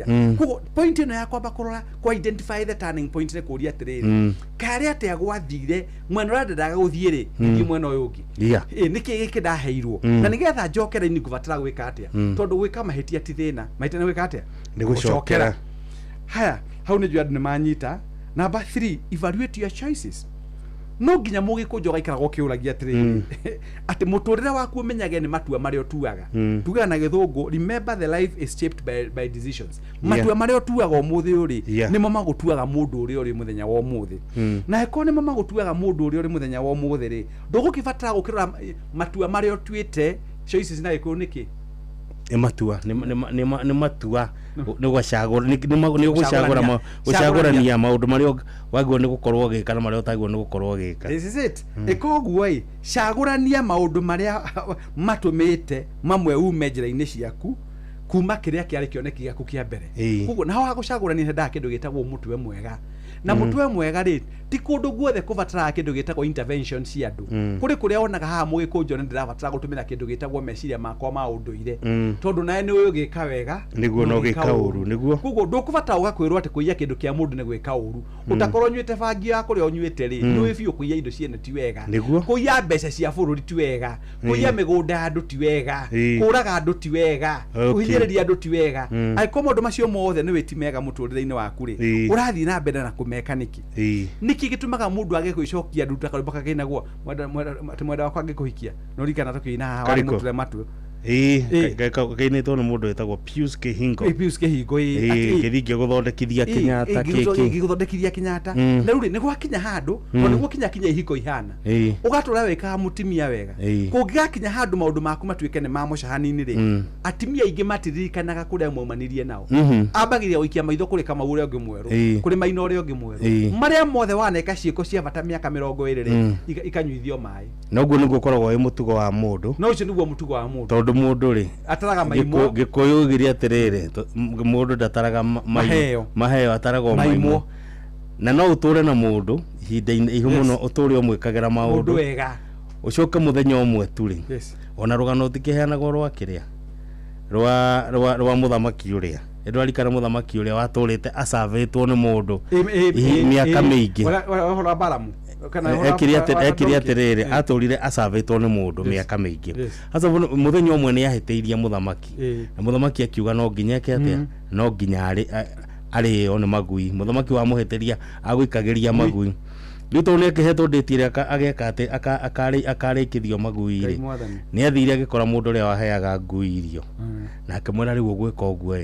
kuria kugo point ino ya kwamba kurora kwa identify the turning point ne kuria atiriri kare ate agwathire mwena rada ndaga guthiire ngi mwena uyu ungi niki giki ndaheirwo na nigetha njokera ni kuvatara gwika atia tondu gwika mahetia ti thina maite ne gwika atia ni gucokera haya hau ni jwa manyita number 3 evaluate your choices no nginya mugikunjoga ikarago kiuragia atiri ati muturire waku umenyage ni matua mari otuaga tuga na githungu remember the life is shaped by decisions matua mari otuaga umuthi uri nimo magutuaga mundu uri uri muthenya wa umuthi na heko nimo magutuaga mundu uri uri muthenya wa umuthi ri ndugukibatara gukirora matua mari otuite choices na giko niki matua ni matua ni gwacagura ni gucagura gucagurania maundu mari wagwo ni gukorwo gika na mari otagwo ni gukorwo gika this is it ikoguo cagurania maundu mari matumite mamwe ume njira-ini ciaku kuma kiria kiari kioneki giaku kia mbere kuguo na wa gucagurania nda kindu gitagwo mutwe mwega na mutwe mwega ri ti kundu guothe kuvatara kindu gitagwo intervention cia andu kuri kuria onaga haha mugikunjo ni ndiravatara gutumira kindu gitagwo meciria makwa ma unduire tondu nae ni uyu gika wega niguo no gika uru niguo kuguo ndukuvatara ugakwirwo ati kuiya kindu kia mundu ni gwika uru utakorwo nywite bangi ya kuria onywite ri ni biu kuiya indo ciene ti wega kuiya mbeca cia bururi ti wega kuiya migunda andu ti wega kuraga andu ti wega kuhinyiriria andu ti wega aiko maundu macio mothe ni witimega muturire-ini waku ri urathi na mbere na kumeka niki gitumaga mundu age kwicokia nduta karimba kaginagwo mwenda wakwa ngikuhikia no rikana tukina hawa muture matu kainetwo ni mundu etagwo Pius Kihingo kithingia guthondekithia Kenyatta giguthondekithia Kenyatta na ruri ni gwakinya handu no niguo kinya ihiko ihana ugatura weka mutimia wega kungigakinya handu maundu maku matuike ni mamucahani-ini ri atimia ingi matiririkanaga kuria maumanirie nao ambagiria guikia maitho kuri kama uria ungi mweru kuri maina uria ungi mweru maria mothe waneka ciiko cia bata miaka 20 ri ikanyuithio mai noguo niguo koragwo wi mutugo wa mundu no ucio niguo mutugo wa mundu tondu mundu ri ataraga maimo gikuyu giria atiriri mundu ndataraga maheo ataraga maimo na no uture na mundu ihinda-ini ihu muno uture umwikagira maundu wega ucoke muthenya umwe turi ona rugano tikiheanagwo rwa kiria rwa muthamaki uria edwarikana muthamaki uria waturite asavetwo ni mundu miaka mingi hora baramu ekiria atiriri aturire asavetwo ni mundu miaka mingi asa muthenya umwe ni aheteirie muthamaki na muthamaki akiuga no nginya atia no nginya ari one magui muthamaki wa muheteria agwikagiria magui Rito ne keheto ndetire ageka ate akarikithio magui-ri ni athire agikora mundu ria waheaga ngui irio na akimwira riu gwika uguo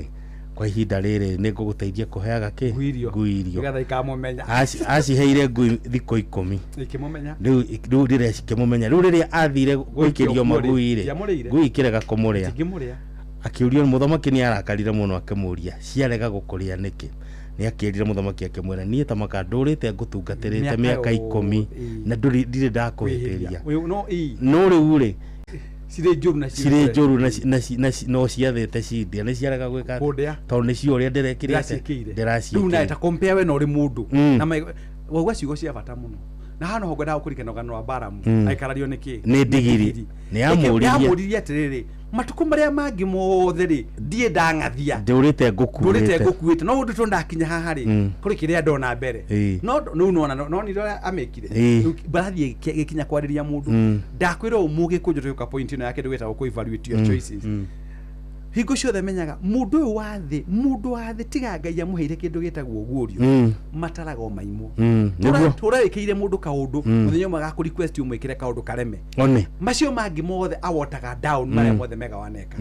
kwa ihinda riri ni nguguteithia kuheaga ki ngui irio nigetha ikamumenya aciheire ngui thikũ 10 ikimumenya riu rire cikimumenya riu riria athire gwikirio magui-ri ngui ikirega kumuria akiurio muthamaki ni arakarire muno akimuria ciarega gukuria niki ni akirire muthamaki akimwira nie ta makandurite ngutungatirite miaka 10 na ndire ndakuhitiria no riu ri sire njuru na no ciathete cindia ni ciarega gwika tondu ni cio uria ndirekire ndiraciikire na ta compare we no ri mundu na wagwa ciugo cia bata muno na hano hongo nda ukurikana ogano wa Baramu aikarario niki ni ndigiri ni amuririe atiriri matuko maria mangi mothe ri ndie ndangathia ndurite ngukuite no ndu ndakinya haha ri kuri kiria ndona mbere no no ni ro amekire barathie gikinya kwariria mundu ndakwira umuge kunjuruka point ino yake ndweta ku evaluate your choices hingo ciothe menyaga mundu wathi tiga Ngai amuheire kindu gitagwo guorio mataraga o maimo turaikire mundu kaundu muthenya maga ku request umwikire kaundu kareme macio mangi mothe awotaga down maria mothe mega waneka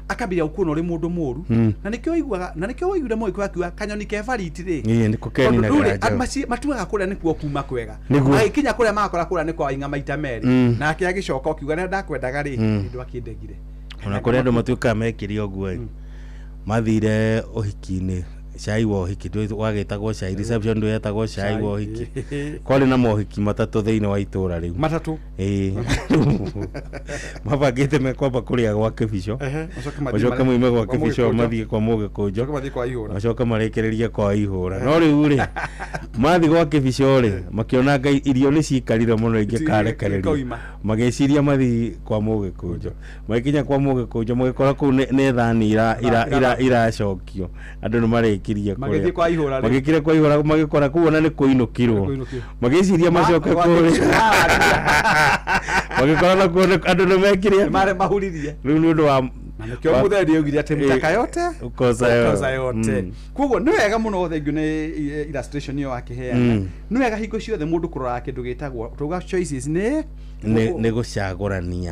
akabiria ukuona uri mundu muru na nikio waiguire moyo akiwa kanyoni kevariti ri niko keni na garaja matuaga kuria nikuo kuma kwega aikinya kuria makora kuria niko ainga maita meri na akia gicoka ukiuga na ndakwendaga ri ndu akindegire ona kuri andu matuika mekirio guo mathire uhiki-ini cai wa hiki ndu wagitagwo cai reception ndu yetagwo cai wa hiki kwari na mohiki matatu thiini wa itura riu matatu mabangite me kwamba kuria gwa kibico macoka muime gwa kibico mathie kwa Mugikunjo macoka marekererie kwa ihura no riu ri mathi gwa kibico ri makiona ngai irio ni cikarire muno ingikarekereria mageciria mathi kwa Mugikunjo magikinya kwa Mugikunjo magikora ku ne thani iracokio andu ni marekirie kuria magikire kwa ihura magikora ku ona ni kuinukirwo mageciria macoka kuri magikora na ku andu ni mekirie mare mahuririe riu ni undu wa Kyo mutheri yogiria te mutaka yote ukoza yote kugo ni wega muno thengiu ni illustration yo akiheana ni wega hingo ciothe mundu kurora kindu gitagwo tuga choices ni gucagurania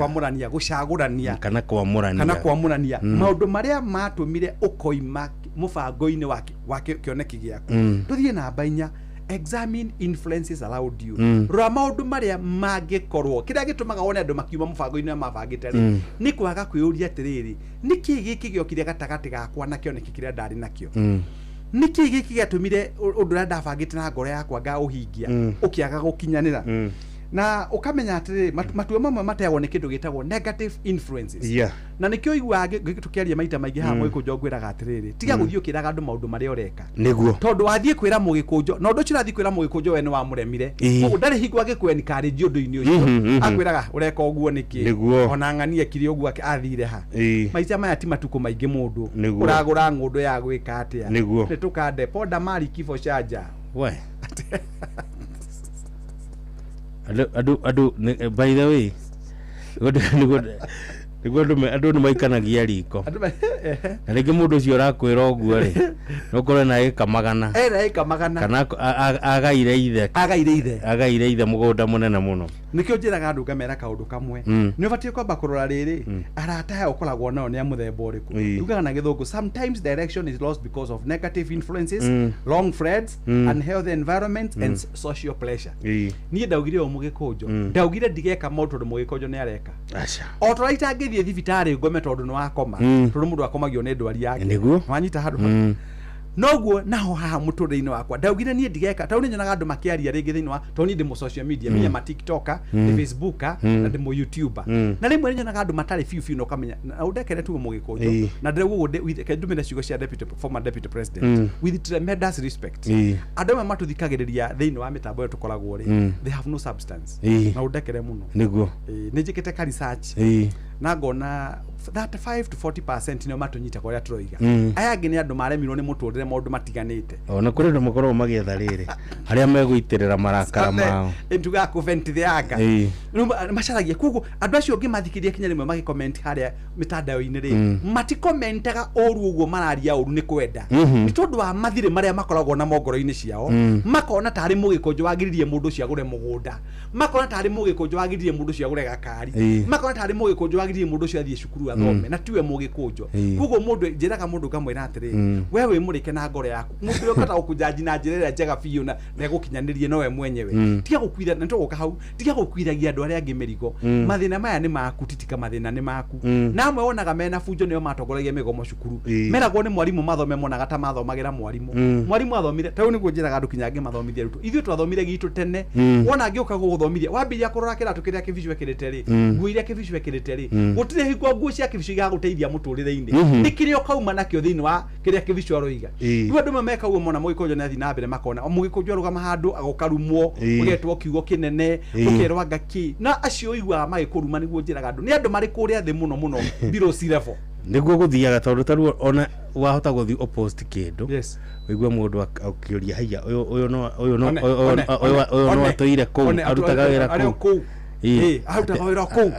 kana kwamurania maundu maria matumire ukoima mubango-ini wake kioneki giaku tuthie namba 4 examine influences allowed you rora maundu maria mangikorwo kiria gitumaga wone andu makiuma mubango-ini mabangite ri ni kwaga kwiuria atiriri niki giki giokire gatagati gakwa na kioneki kiria ndari nakio niki giki gatumire undu ria ndabangite na ngoro yakwa ngauhingia ukiaga gukinyanira na ukamenya atiri matua mamwe mateagwo ni kindu gitagwo negative influences na nikio igwa gitukiaria maita maingi ha Mugikunjo ngwiraga atiriri tiga guthio kiraga andu maundu maria ureka niguo tondu wathie kwira Mugikunjo no ndu cirathie kwira Mugikunjo we ni wa muremire ndari higwa gikweni kari ndio ucio akwiraga ureka uguo niki ona ng'ania kiri uguo athire ha maica maya ti matuko maingi mundu uragura ngundu ya gwika atia ni tukande poda mari kifo chaja we adu by the way andu ni maikanagia riko na ringi mundu ucio urakwira uguo ri no kore na eka magana kana agaire ithe mugunda munene muno nikio njiraga andu ngamera kaundu kamwe ni ubatie kwamba kurora riri arata ya ukoragwo nao ni amuthemba uriku tugaga na githungu sometimes direction is lost because of negative influences long threads unhealthy environment and social pressure ni ndaugire o Mugikunjo ndaugire ndigeka maundu Mugikunjo ni areka o turaita ngithie thibitari ngome tondu ni wakoma tondu mundu akomagio ni ndwari yake wanyita handu noguo naho ha muturire-ini wakwa ndaugire nie ndigeka tau ni nyonaga andu makiaria ringi thiini wa toni ndi mu social media minya ma TikToker ndi Facebooker na ndi mu YouTuber na rimwe nyonaga andu matari fiu no kamenya na udekere tu Mugikunjo na ndiguo kendumire ciugo cia former deputy president with tremendous respect andu matuthikagiriria thiini wa mitambo yetu koragwo ri they have no substance na udekere muno niguo ni njikite ka research na ngona 35 to 40% no matunyita kwa turoiga aya ngi ni andu maremirwo ni muturire maundu matiganite ona kuri ndu makorwo magietha riri aria meguitirira marakara mao nduga ku vent the aka macaragia kugo andu acio ngi mathikiria kinya rimwe magi comment haria mitandao-ini ri mati commentaga oru uguo mararia oru ni kwenda ni tondu wa mathire maria makoragwo na mongoro-ini ciao makona tari Mugikunjo wagiririe mundu cia gure mugunda makona tari Mugikunjo wagiririe mundu cia gure gakari makona tari Mugikunjo wagiririe mundu cia thie cukuru athome na tiwe Mugikunjo kugo mundu njiraga mundu kamwe atiri wewe murike na ngoro yaku mundu yokata ukujaji na njirera njega biu na negukinyanirie nowe mwenyewe tiga gukwira na ntogoka hau tiga gukwiragia andu aria angi mirigo mathina maya ni maku titika mathina ni maku namwe wonaga mena bunjo nio matongoragia migomo cukuru meragwo ni mwarimu mathome monaga ta mathomagira mwarimu athomire tau niguo njiraga andu kinyange mathomithie ruto ithuĩ twathomire gitu tene wona ngioka guthomithia wambiria kurora kiratu kiria kibicu ekirite ri nguo iria kibicu ekirite ri gutire hingo nguo cia kibicu ga guteithia muturire-ini ni kirio kauma nakio thiini wa kiria kibicu aroiga iwe andu mameka uguo mona Mugikunjo ni athi na mbere makona Mugikunjo arugama handu agokarumwo ugetwo kiugo kinene ukerwa ngaki na acio igwa magikuruma niguo njiraga andu ni andu mari kuria thi muno below sea level niguo guthiaga tondu taru ona wahota guthi opposite kindu wigua mundu akiuria haya uyu no atoire kou arutaga wira kou arutaga wira kou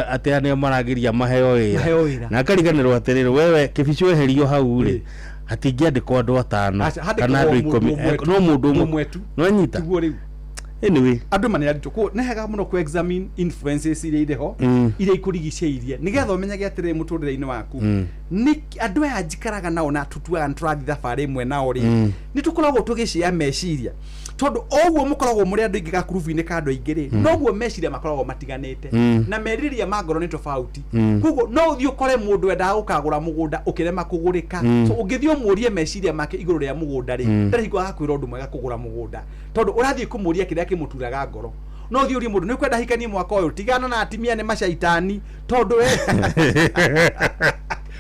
ati anio maragiria maheo wira na akariganirwo atiriri wewe kibicu eherio hau ri atingiandikwo andu 5 kana andu 10 no mundu umwe no nyita anyway andu mane aritu ko nehega muno ku examine influences iria iriho iria ikurigiceirie nigetha umenyage atire muturire-ini waku ni andũ aya njikaraga nao na tutuaga nĩtũrathiĩ thabarĩ imwe nao rĩ nĩtũkoragwo tũgĩcia meciria tondu oguo mukoragwo muri andu ingi ga kurubu-ini ka andu aingi ri noguo meciria makoragwo matiganite na meriria ma ngoro ni tofauti kuguo no uthio kore mundu endaga gukagura mugunda ukirema kugurika so ungithio murie meciria make iguru ria mugunda ri ndari hingo agakwira undu mwega kugura mugunda tondu urathie kumuria kiria kimuturaga ngoro no uthio uri mundu ni kwenda hikanie mwaka uyu tigana na atimia ni macaitani tondu we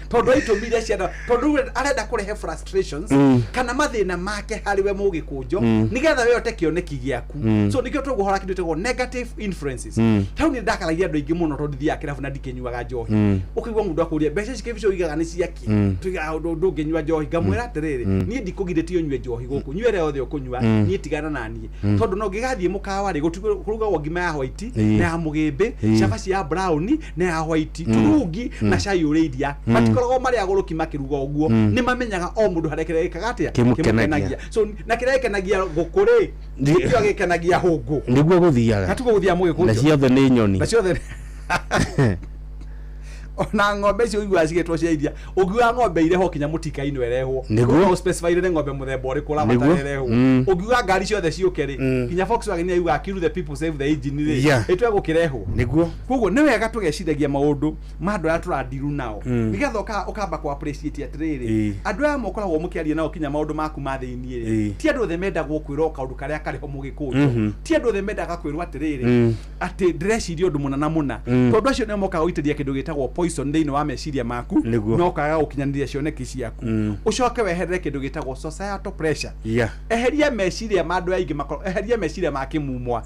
tondu itumire ciana tondu arenda kurehe frustrations kana mathina make hariwe mugikunjo nigetha we ote kioneki giaku so nikio tuguhora kindu tego negative influences tau ni ndakaragia andu ingi muno tondu thia kirabu na ndikenyuaga njohi ukigwa mundu akuria mbeca cikibicio igaga ni ciaki tuiga undu nginyua njohi ngamwira atiriri ni ndikugirĩtio nyue njohi guku nywere othe ukunyua ni tigana na nie tondu no ngigathie mukawa ri guturuga ngima ya white na ya mugimbi cabaci ya brown na ya white turungi na cai uridia matikorago mari agoroki makiruga uguo ni mamenyaga o mundu harekerekaga atia kimukenagia so na kirekenagia gukuri ndio agikenagia hungu niguo guthiaga natuko guthia mugikunjo na ciothe ni nyoni na ciothe ona ng'ombe cio igwa cigetwo cia iria ungiuga ng'ombe ireho kinya mutika-ini werehwo no specify ni ng'ombe muthemba uriku la matarehwo ungiuga ngari ciothe ciuke ri kinya Volkswagen ni yuga kill the people save the engine ri itwe gukirehwo niguo koguo ni wega tugeciragia maundu mandu ya turandiru nao nigetha ukamba ku appreciate atiriri andu aya mokoragwo mukiaria nao kinya maundu maku mathini ri ti andu othe mendagwo kwirwo kaundu karia kariho mugikunjo ti andu othe mendaga kwirwo atiriri ati ndreciria undu munana muna tondu acio ni mokaga guiteria kindu gitagwo poison ndini wa meciria maku no kaga gukinyaniria cioneki ciaku ucoke weherere kindu gitagwo societal pressure eheria meciria ma andu aingi makoro eheria meciria ma kimumwa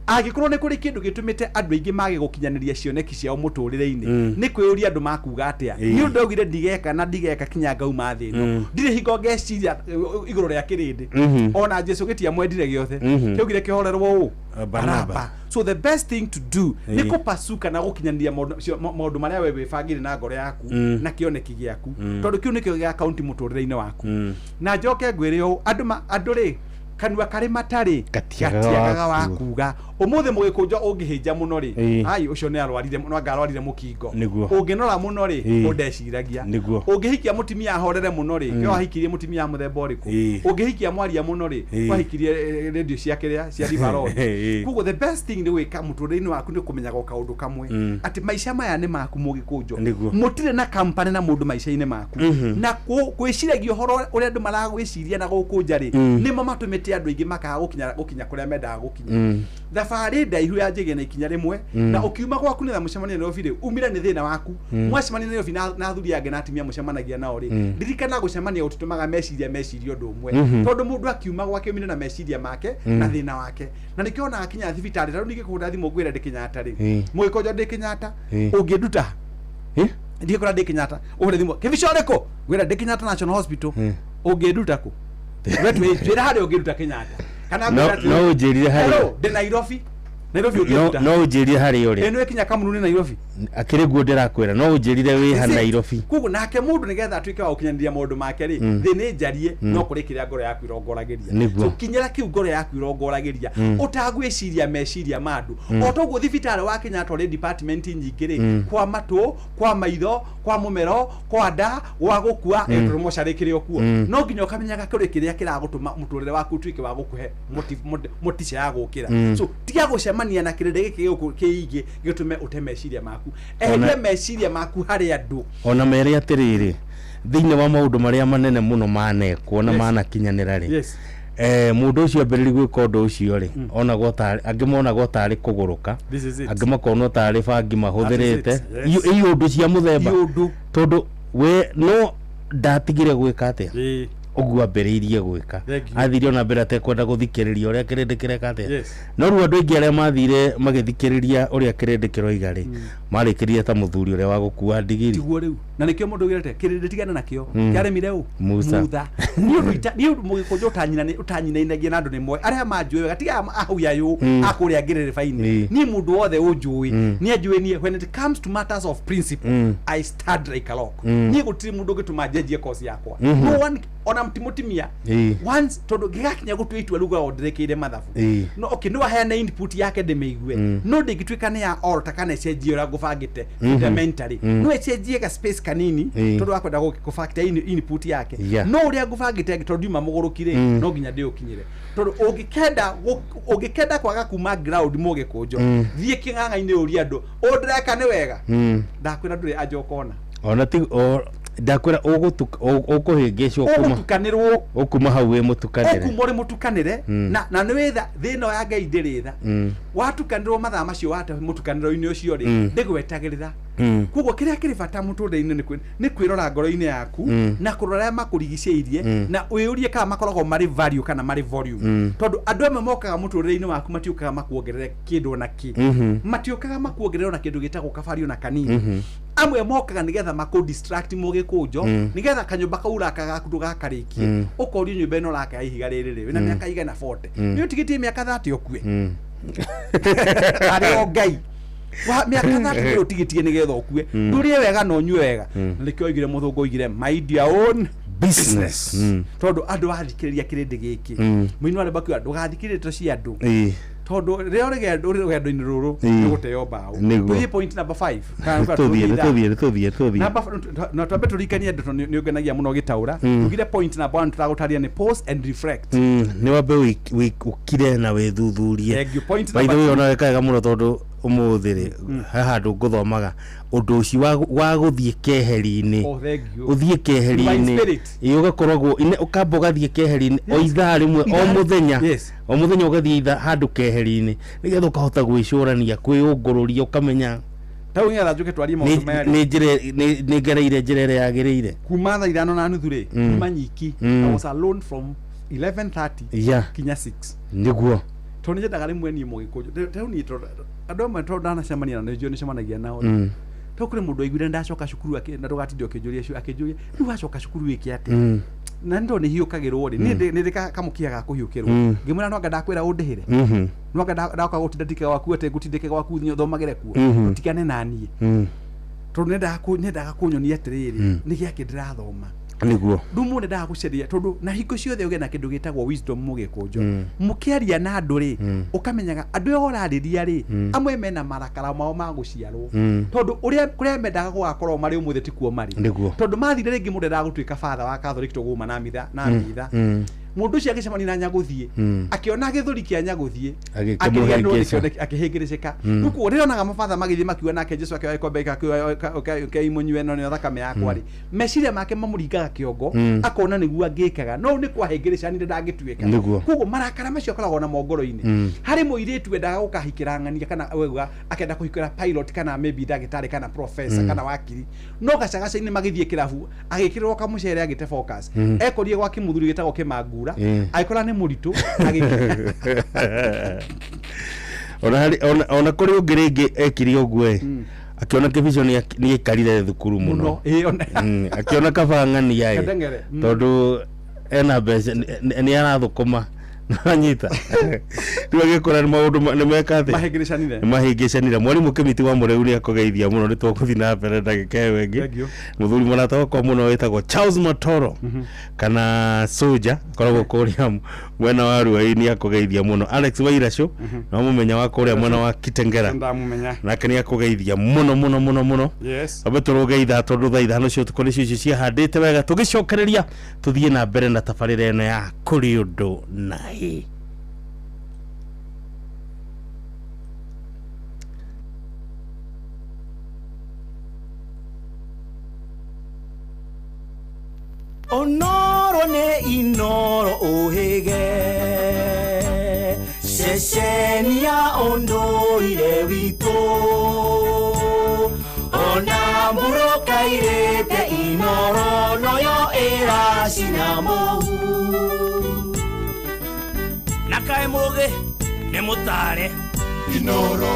agikorwo ni kuri kindu gitumite andu aingi mage gukinyaniria cioneki ciao muturire-ini ni kwiuria andu makuga atia ni undu augire ndigeka na ndigeka kinya ngauma thi no ndire hingo ngeciria iguru ria kirindi ona Jesu gitia mwendire giothe kiugire kihorerwo u Baraba. So the best thing to do ni kupasuka na gukinyaniria maundu maria we wibangire na ngoro yaku na kioneki giaku tondu kiu nikio gia account muturire-ini waku na njoke ngwire u andu ri kanua kari matari gatiagaga wakuga umuthi mugikunjo ungihinja muno ri ai ucio ni arwarire no ngarwarire mukingo unginora muno ri undeciragia ungihikia mutimia ahorere muno ri kyo ahikirie mutimia muthemba uriku ungihikia mwaria muno ri wahikirie radio cia kiria cia Riverod kugo the best thing ni wika muturire-ini waku ni kumenyaga kaundu kamwe ati maisha maya ni maku mugikunjo mutire na company na mundu maisha-ini maku na gwiciragia uhoro uria andu maragwiciria na gukunja ri ni matumite andu ingi makaga gukinya kuria mendaga gukinya thabarĩ ndaihu ya njĩgĩ na ikinya rĩmwe na ukiuma gwaku nĩ mũcemanio na ofire umira nĩ thĩna waku mwacemania na ofire na athuri angĩ na atumia mũcemanagia nao rĩ ndirikana gũcemania ũtũmaga meciria ũndũ ũmwe tondũ mũndũ akiuma gwake umire na meciria make na thĩna wake na nĩkĩo ona akinya thibitarĩ rĩu nĩgĩkũhũra thimũ ngwĩre ndĩ Kenyatta rĩ mũgĩkonjo ndĩ Kenyatta ũngĩnduta ndikora ndĩ Kenyatta ũhũre thimũ kĩbico rĩkũ ngwĩre ndĩ Kenyatta National Hospital ũngĩnduta kũ wetu njĩra harĩa ũngĩnduta Kenyatta kana no ujirire hari de Nairobi ukiruta no ujirire hari uri eno ekinya kamunu ni Nairobi akire guo ndirakwira no ujirire wi ha Nairobi kugu nake mundu nigetha atuike wa ukinyaniria maundu make ri thini njarie no kurikiria ngoro yaku irongoragiria so kinyira kiu ngoro yaku irongoragiria utagwiciria meciria mandu otoguo thibitari wa Kenyatta ri department nyingi ri kwa matu kwa maitho kwa mumero kwa nda wa gukua etromocarikire okuo no nginya ukamenyaga kuri kiria kiragutuma muturire waku tuike wa gukuhe motisha ya gukira so tiga gucemania na kirinde giki kiigi gitume utemeciria maku eheria meciria maku hari andu ona mere atiriri thiine wa maundu maria manene muno manekwo na manakinyanira ri mundu ucio ambiriri gwika undu ucio ri ona gotari angimona gotari kuguruka angimakona tari bangi mahuthirite iyo undu cia muthemba tondu we no ndatigire gwika atia ogua mberirie gwika athire ona mbere atekwenda guthikiriria uria kirindi kireka atia no ru andu aingi aria mathire magithikiriria uria kirindi kiroiga ri marikirie ta muthuri uria wa gukua ndigiri tiguo riu na nikio mundu girete kirindi tigana nakio kiaremire u mutha ni undu mugikunjo utanyinainagia na andu ni mwe aria manjue gatiga ahuya yu akuria ngiriri faini ni mundu wothe unjui ni ajue ni when it comes to matters of principle I stand like a rock ni gutiri mundu gituma jejie cause yakwa no one ona mtimutimia once tondu gigakinya gutwitua ruga onderekeire mathabu no okay no ahana input yake ndemeigue no ndingitwika ni ya all takana cenjie ura gubangite fundamentally no cenjie ga space kanini tondu wakwenda gufactor input yake no uria gubangite tondu ma mugurukire no nginya ndi ukinyire tondu ugikenda kwaga kuma ground muge kunjo thie kinganga-ini uri andu ondereka ni wega ndakwira nduri ajokona ona ti ndakwira ukuhingicwo ukuma hau wi mutukanire ukumuri mutukanire na ni witha thino ya Ngai ndiritha watukanirwo mathaa macio wate mutukaniro-ini ucio ri ndigwetagirira kugo kiria kiri bata mutunda-ini ni kwirora ngoro-ini yaku na kurora makurigiceirie na uyurie kana makoragwo mari value kana mari volume tondu andu amwe mokaga mutunda-ini waku matiukaga makuongerere kindu na ki matiukaga makuongerera na kindu gitagwo kabario na kanini amwe mokaga nigetha maku distract muge kunjo nigetha kanyumba kaura kagaku gakarikie ukorio nyumba ino raka ya ihiga riri wina miaka igana 40 ni utigitie miaka 30 okue ari o Ngai wa miaka 30 utigitie nigetha okue ndurie wega no nyue wega nikio igire muthungu igire mind your own business tondu andu athikiriria kirindi giki muino ari baku andu gathikiriria to cia andu tondu rio rugendo-ini ruru ni guteo mbao tuthie point number 5 tuthie na twambe turikanie andu ni ungenagia muno gitaura tugire point number 1 turagutaria ni pause and reflect ni wambe ukire na withuthurie by the way ona wekaga muno tondu umuthiri haha ndunguthomaga undu uci wa guthie keheri-ini uthie keheri-ini ugakoragwo ukamba ugathie keheri-ini o ithaa rimwe o muthenya ugathie ithaa handu keheri-ini nigetha ukahota gwicurania kwiungururia ukamenya tau ngetha njuke twarie maundu maya ni ngereire njira ĩrĩa yagĩrĩire kuma thaa 5:30 ri kuma nyiki I was alone from 11:30 kinya 6 niguo tondu nyendaga rimwe nie mugikuju tau ni andu amwe tondu ndanacemania na ndio nicemanagia nao tau kuri mundu aiguire ndacoka cukuru na ndugatinde ukijuria riu wacoka cukuru wiki ati na ndo ni hiukagirwo ri ni ndika kamukia ga kuhiukirwo ngimura no ngada kwira undihire no ngada ndaka gutindika waku ate gutindike waku nyo thomagire kuo utikane nanie tondu nenda kunyonia atiriri ni giake ndirathoma niguo ndumu nenda guceria tondu na hingo ciothe uge na kindu gitagwo wisdom mugikunjo mukiaria na andu ri ukamenyaga andu orariria ri amwe mena marakara mao ma guciarwo tondu uria mendaga gugakorwo mari umuthe tikuo mari tondu mathire ringi mundu ndagutwika father wa Catholic tuguma na mitha mundu cia gicemani na Nyaguthie akiona githuri kia Nyaguthie akihingiricika nuko rionaga mafatha magithie makiwa nake Jesu akiwa ikombeka imunywe no thakame yakwa ri meciria make mamuringaga kiongo akona niguo angikaga no ni kwahingiricani ndangituika kugo marakara macio koragwo na mongoro-ini hari muiritu endaga gukahikira ng'ania kana wega akenda kuhikira pilot kana maybe ndagitari kana professor kana wakiri no gacagaca-ini magithie kirabu agikirwo kamucere agite focus ekorie gwa kimuthuri gitagwo Kimangu aikora ni muritu ona kuri ungiringi ekiri ogwe akiona kivision ni ikarire thukuru muno akiona kabang'ani yae tondu ena mbeca ni arathukuma nanyita tuagikora ni maundu ni meka mahingicanire mwarimu Kimiti wa Mureu ni akugeithia muno ni twakuthi na mbere ndagika wengi muthuri murata wakwa muno witagwo Charles Matoro kana Soja koragwo kuria mwena wa Ruai ni akugeithia muno Alex Wairasho na mumenya wa kuria mwena wa Kitengera nake ni akugeithia muno abe turugeitha tondu thaa ithano cio tukore cio ciahandite wega tugicokereria tuthie na mbere na tabarira eno ya kuri undu na onoro ne inoro ohege sheshenia ondoire wito ona muroka irete inoro noyo era sinamo nakae moge ne mutare inoro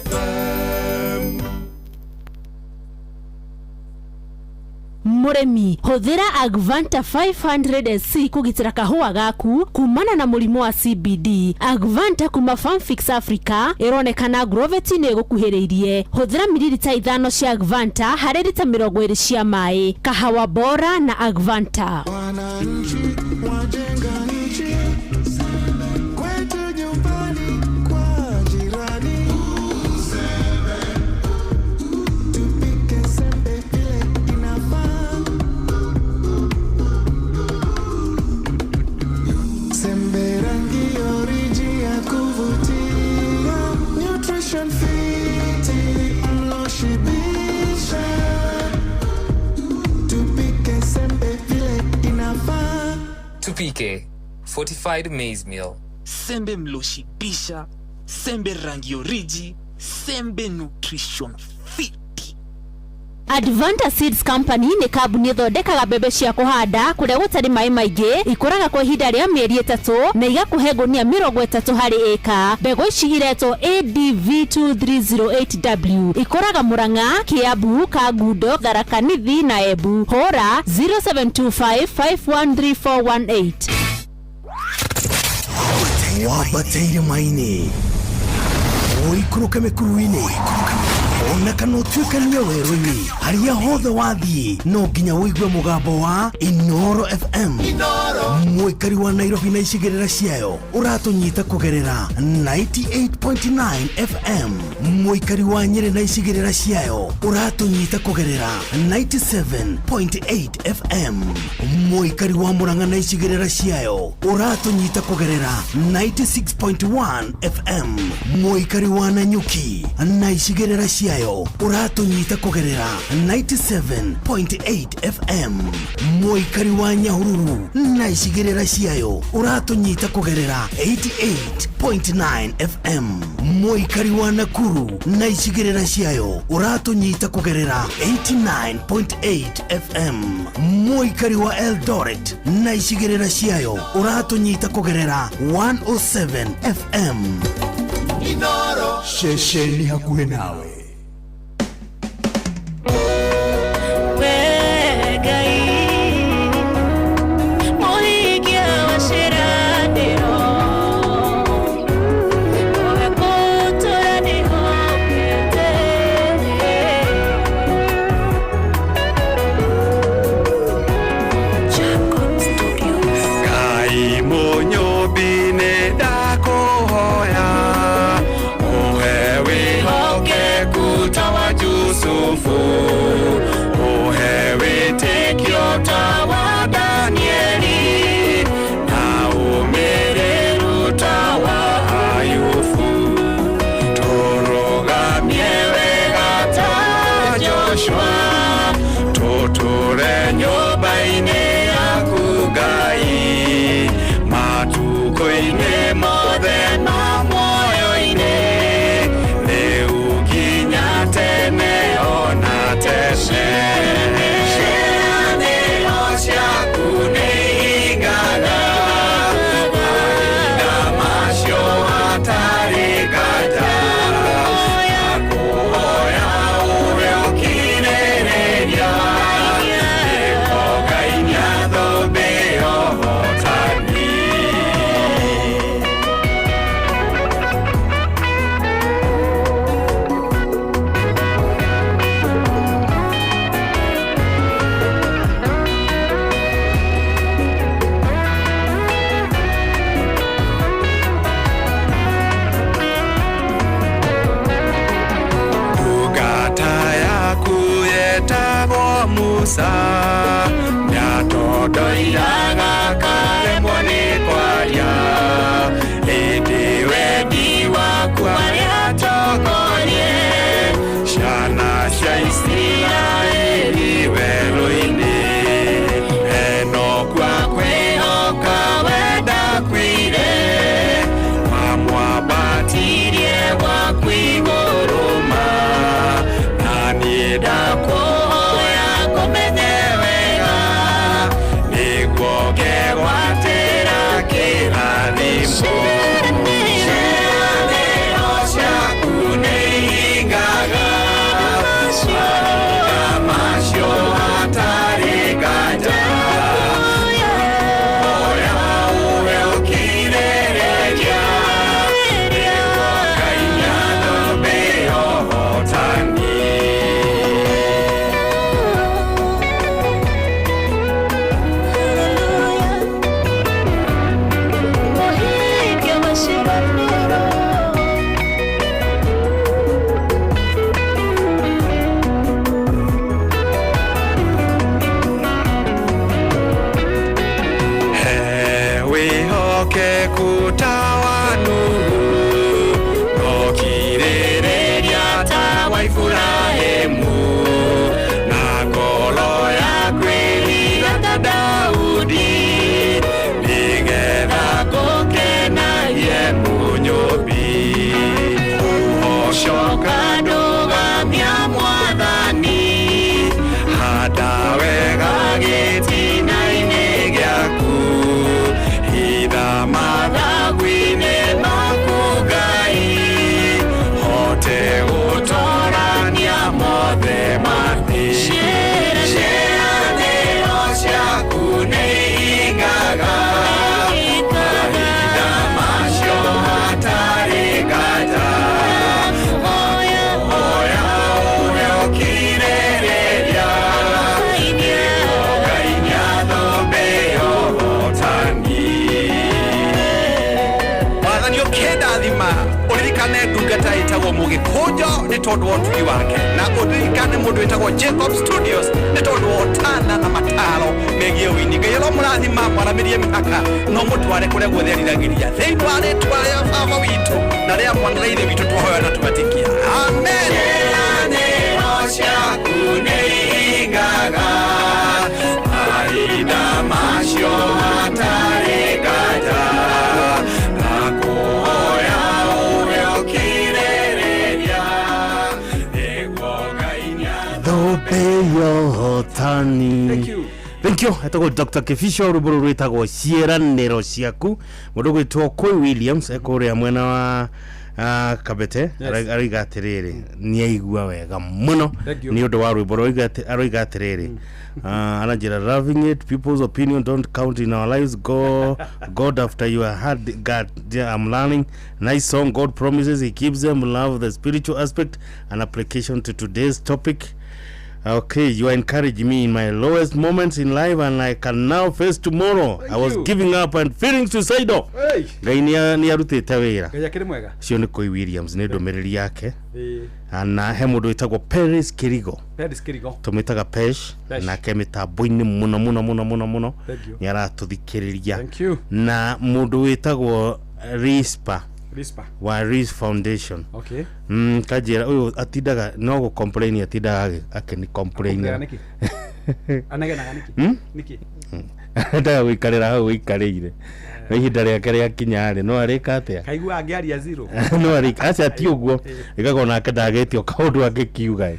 FM Muremi, huthira Agvanta 500SC kugitira kahua gaku kumana na murimu wa CBD. Agvanta kuma Farm Fix Africa ironekana Groveti ne gukuhiriirie. Huthira mililita 5 cia Agvanta harĩ lita 20 cia mai. Kahawa bora na Agvanta. Tupike fortified maize meal. Sembe mloshibisha, sembe rangi origi, sembe nutrition fit. Advanta Seeds Company ni kabuni thondekaga mbembe cia kuhanda kuria gutari mai maingi, ikuraga kwa ihinda ria mieri 3 na igakuhe gunia 30 hari eka. Mbegu ici iretwo ADV 2308W, ikuraga Murang'a, Kiambu, Kagundo, Tharaka Nithi na Embu. Hora 0725513418. Wabateire maini oikuruke mekuruini ona kana utuike niwe werũ-inĩ haria hothe wathiĩ no nginya ũigue mũgambo wa Inoro FM. Mũikari wa Nairobi na icigĩrĩra ciayo ũratũnyita kũgerera 98.9 FM. Mũikari wa Nyeri na icigĩrĩra ciayo ũratũnyita kũgerera 97.8 FM. Mũikari wa Murang'a na icigĩrĩra ciayo ũratũnyita kũgerera 96.1 FM. Mũikari wa Nanyuki na icigĩrĩra ciayo uratunyita kugerera 97.8 FM. Mũikari wa Nyahururu na icigĩrĩra ciayo uratunyita kugerera 88.9 FM. Mũikari wa Nakuru na icigĩrĩra ciayo uratunyita kugerera 89.8 FM. Mũikari wa Eldoret na icigĩrĩra ciayo uratunyita kugerera 107 FM. Inoro shesheni hakuhe nawe. Kuhoya kumenyewe Oke kutawanu Okirereria tawa Ifurahimu Na ngoro ya kwĩrira ta Daudi Nĩgetha ngũkenagie mũnyũmbi Ũcoka ndũgamia Mwathani Handa wega gĩtina-inĩ gĩaku Hitha mathagu-inĩ maku Ngai Hote gũtorania mothe mathi Ciĩranĩro ciaku nĩ ihingaga Mahinda macio hatarĩ nganja Oya ũkirĩrĩria Ngai nĩathũmbĩyo ũhotani Mwathani ũkĩndathima ũririkane ndungata ĩtagwo Mũgĩkũnjo nĩ tondũ wa ũtugi wake na ũririkane mũndũ wĩtagwo Jacob Studios nĩ tondũ wa ũtana na mataro megiĩ ũini Ngai aromũrathima mwaramĩrie mĩhaka no mũtware kũrĩa guothe eriragĩria thĩinĩ wa rĩtwa rĩa baba witũ na rĩa mwana na ithe witũ tũhoya na tũgatĩkia amen Ciĩranĩro ciaku nĩ ihingaga mahinda macio hatarĩ nganja na kũhoya ũkirĩrĩria nĩguo Ngai thũmbĩyo ũhotani. Thank you. Etagwo Dr. Kefisho rũbũrũ rwĩtagwo ciĩranĩro ciaku mũndũ gwĩtwo Koi Williams ekũrĩa mwena wa Kabete aroiga atĩrĩrĩ nĩaigua wega mũno nĩ ũndũ wa rwĩmbo aroiga atĩrĩrĩ anajira loving it people's opinion don't count in our lives God after you are hard God I'm learning nice song God promises he keeps them love the spiritual aspect and application to today's topic. Okay, you encourage me in my lowest moments in life and I can now face tomorrow. I was giving up and feeling suicidal. Ngai ni arutite wira. Ngai akiri mwega. Cio ni Koi Williams ni ndomereri yake. Ana he mundu witagwo Peris Kirigo. Tumitaga Pesh na kemitambo-ini muno. Ni aratuthikiriria. Na mundu witagwo Rispa wa Ris Foundation. Okay. Kajira uyu atindaga no go complain atindaga akini complain. Anagena niki? Nda wikarira hau wikarire. Ihinda rĩake rĩakinya no arĩka atĩa? Kaigua angĩaria zero. No arĩka aca ti ũguo. Ĩgago nake ndagetio kaũndũ angĩkiuga.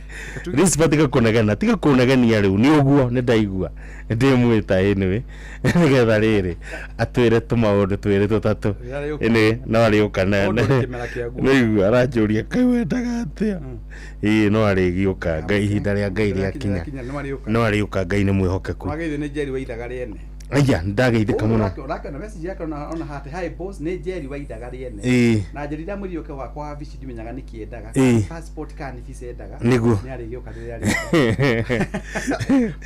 Respect kunegena tiga kunegenia rĩu nĩ ũguo nĩ ndaigua. Ndĩmwĩta anyway. Nĩgetha rĩrĩ atwĩre tũmaũndũ twĩrĩ tũtatũ. Ĩnĩ no arĩũka na nĩigua aranjũria kai wendaga atĩa? No arĩgĩũka Ngai ihinda rĩa Ngai rĩakinya. No arĩũka Ngai nĩ mwĩhokeku. Mwagĩrĩire nĩ Jerry Waithaga rĩene. Aya ndageithĩka mũno. Ũrakana message yake ona hate hi boss nĩ Jerry Waithaga rĩene. Na Jerry da mũriũke wakwa vici ndimenyaga nĩkĩ endaga. Passport kan visa endaga. Nĩguo. Nĩ arĩgĩũka rĩrĩa.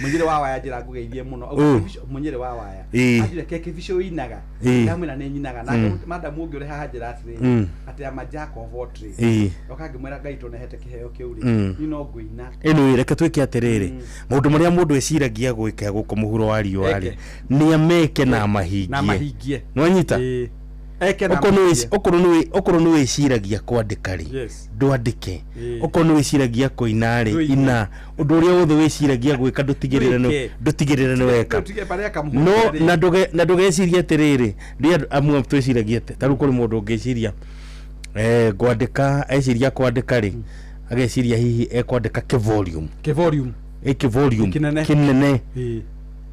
Mũnyĩre wa waya njĩra ngũgeithie mũno. Mũnyĩre wa waya. Ajire keke vici winaga. Ndamwĩra nĩ nyinaga na madam ũngĩ ũrĩ haha njĩra atĩrĩ. Atĩ ama Jack of all trades. Okangĩmwĩra Ngai tũnehete kĩheo kĩu rĩ. Ni no ngũina. Ĩno reke twĩke atĩrĩrĩ. Maũndũ marĩa mũndũ eciragia gwĩka gũkũ mũhuro wa riũa rĩ. Ni ameke na mahingie. Nwanyita? Okorwo nĩ wĩciragia kwandĩka rĩ ndwandĩke. Okorwo nĩ wĩciragia kũina rĩ ina. Ũndũ ũrĩa wothe wĩciragia gwĩka ndũtigĩrĩre nĩ weka. No na ndũgecirie atĩrĩrĩ rĩrĩa amwe twĩciragia ta rĩu kũrĩ mũndũ ũngĩciria kwandĩka eciria kwandĩka rĩ ageciria hihi ekwandĩka kĩvolume kinene.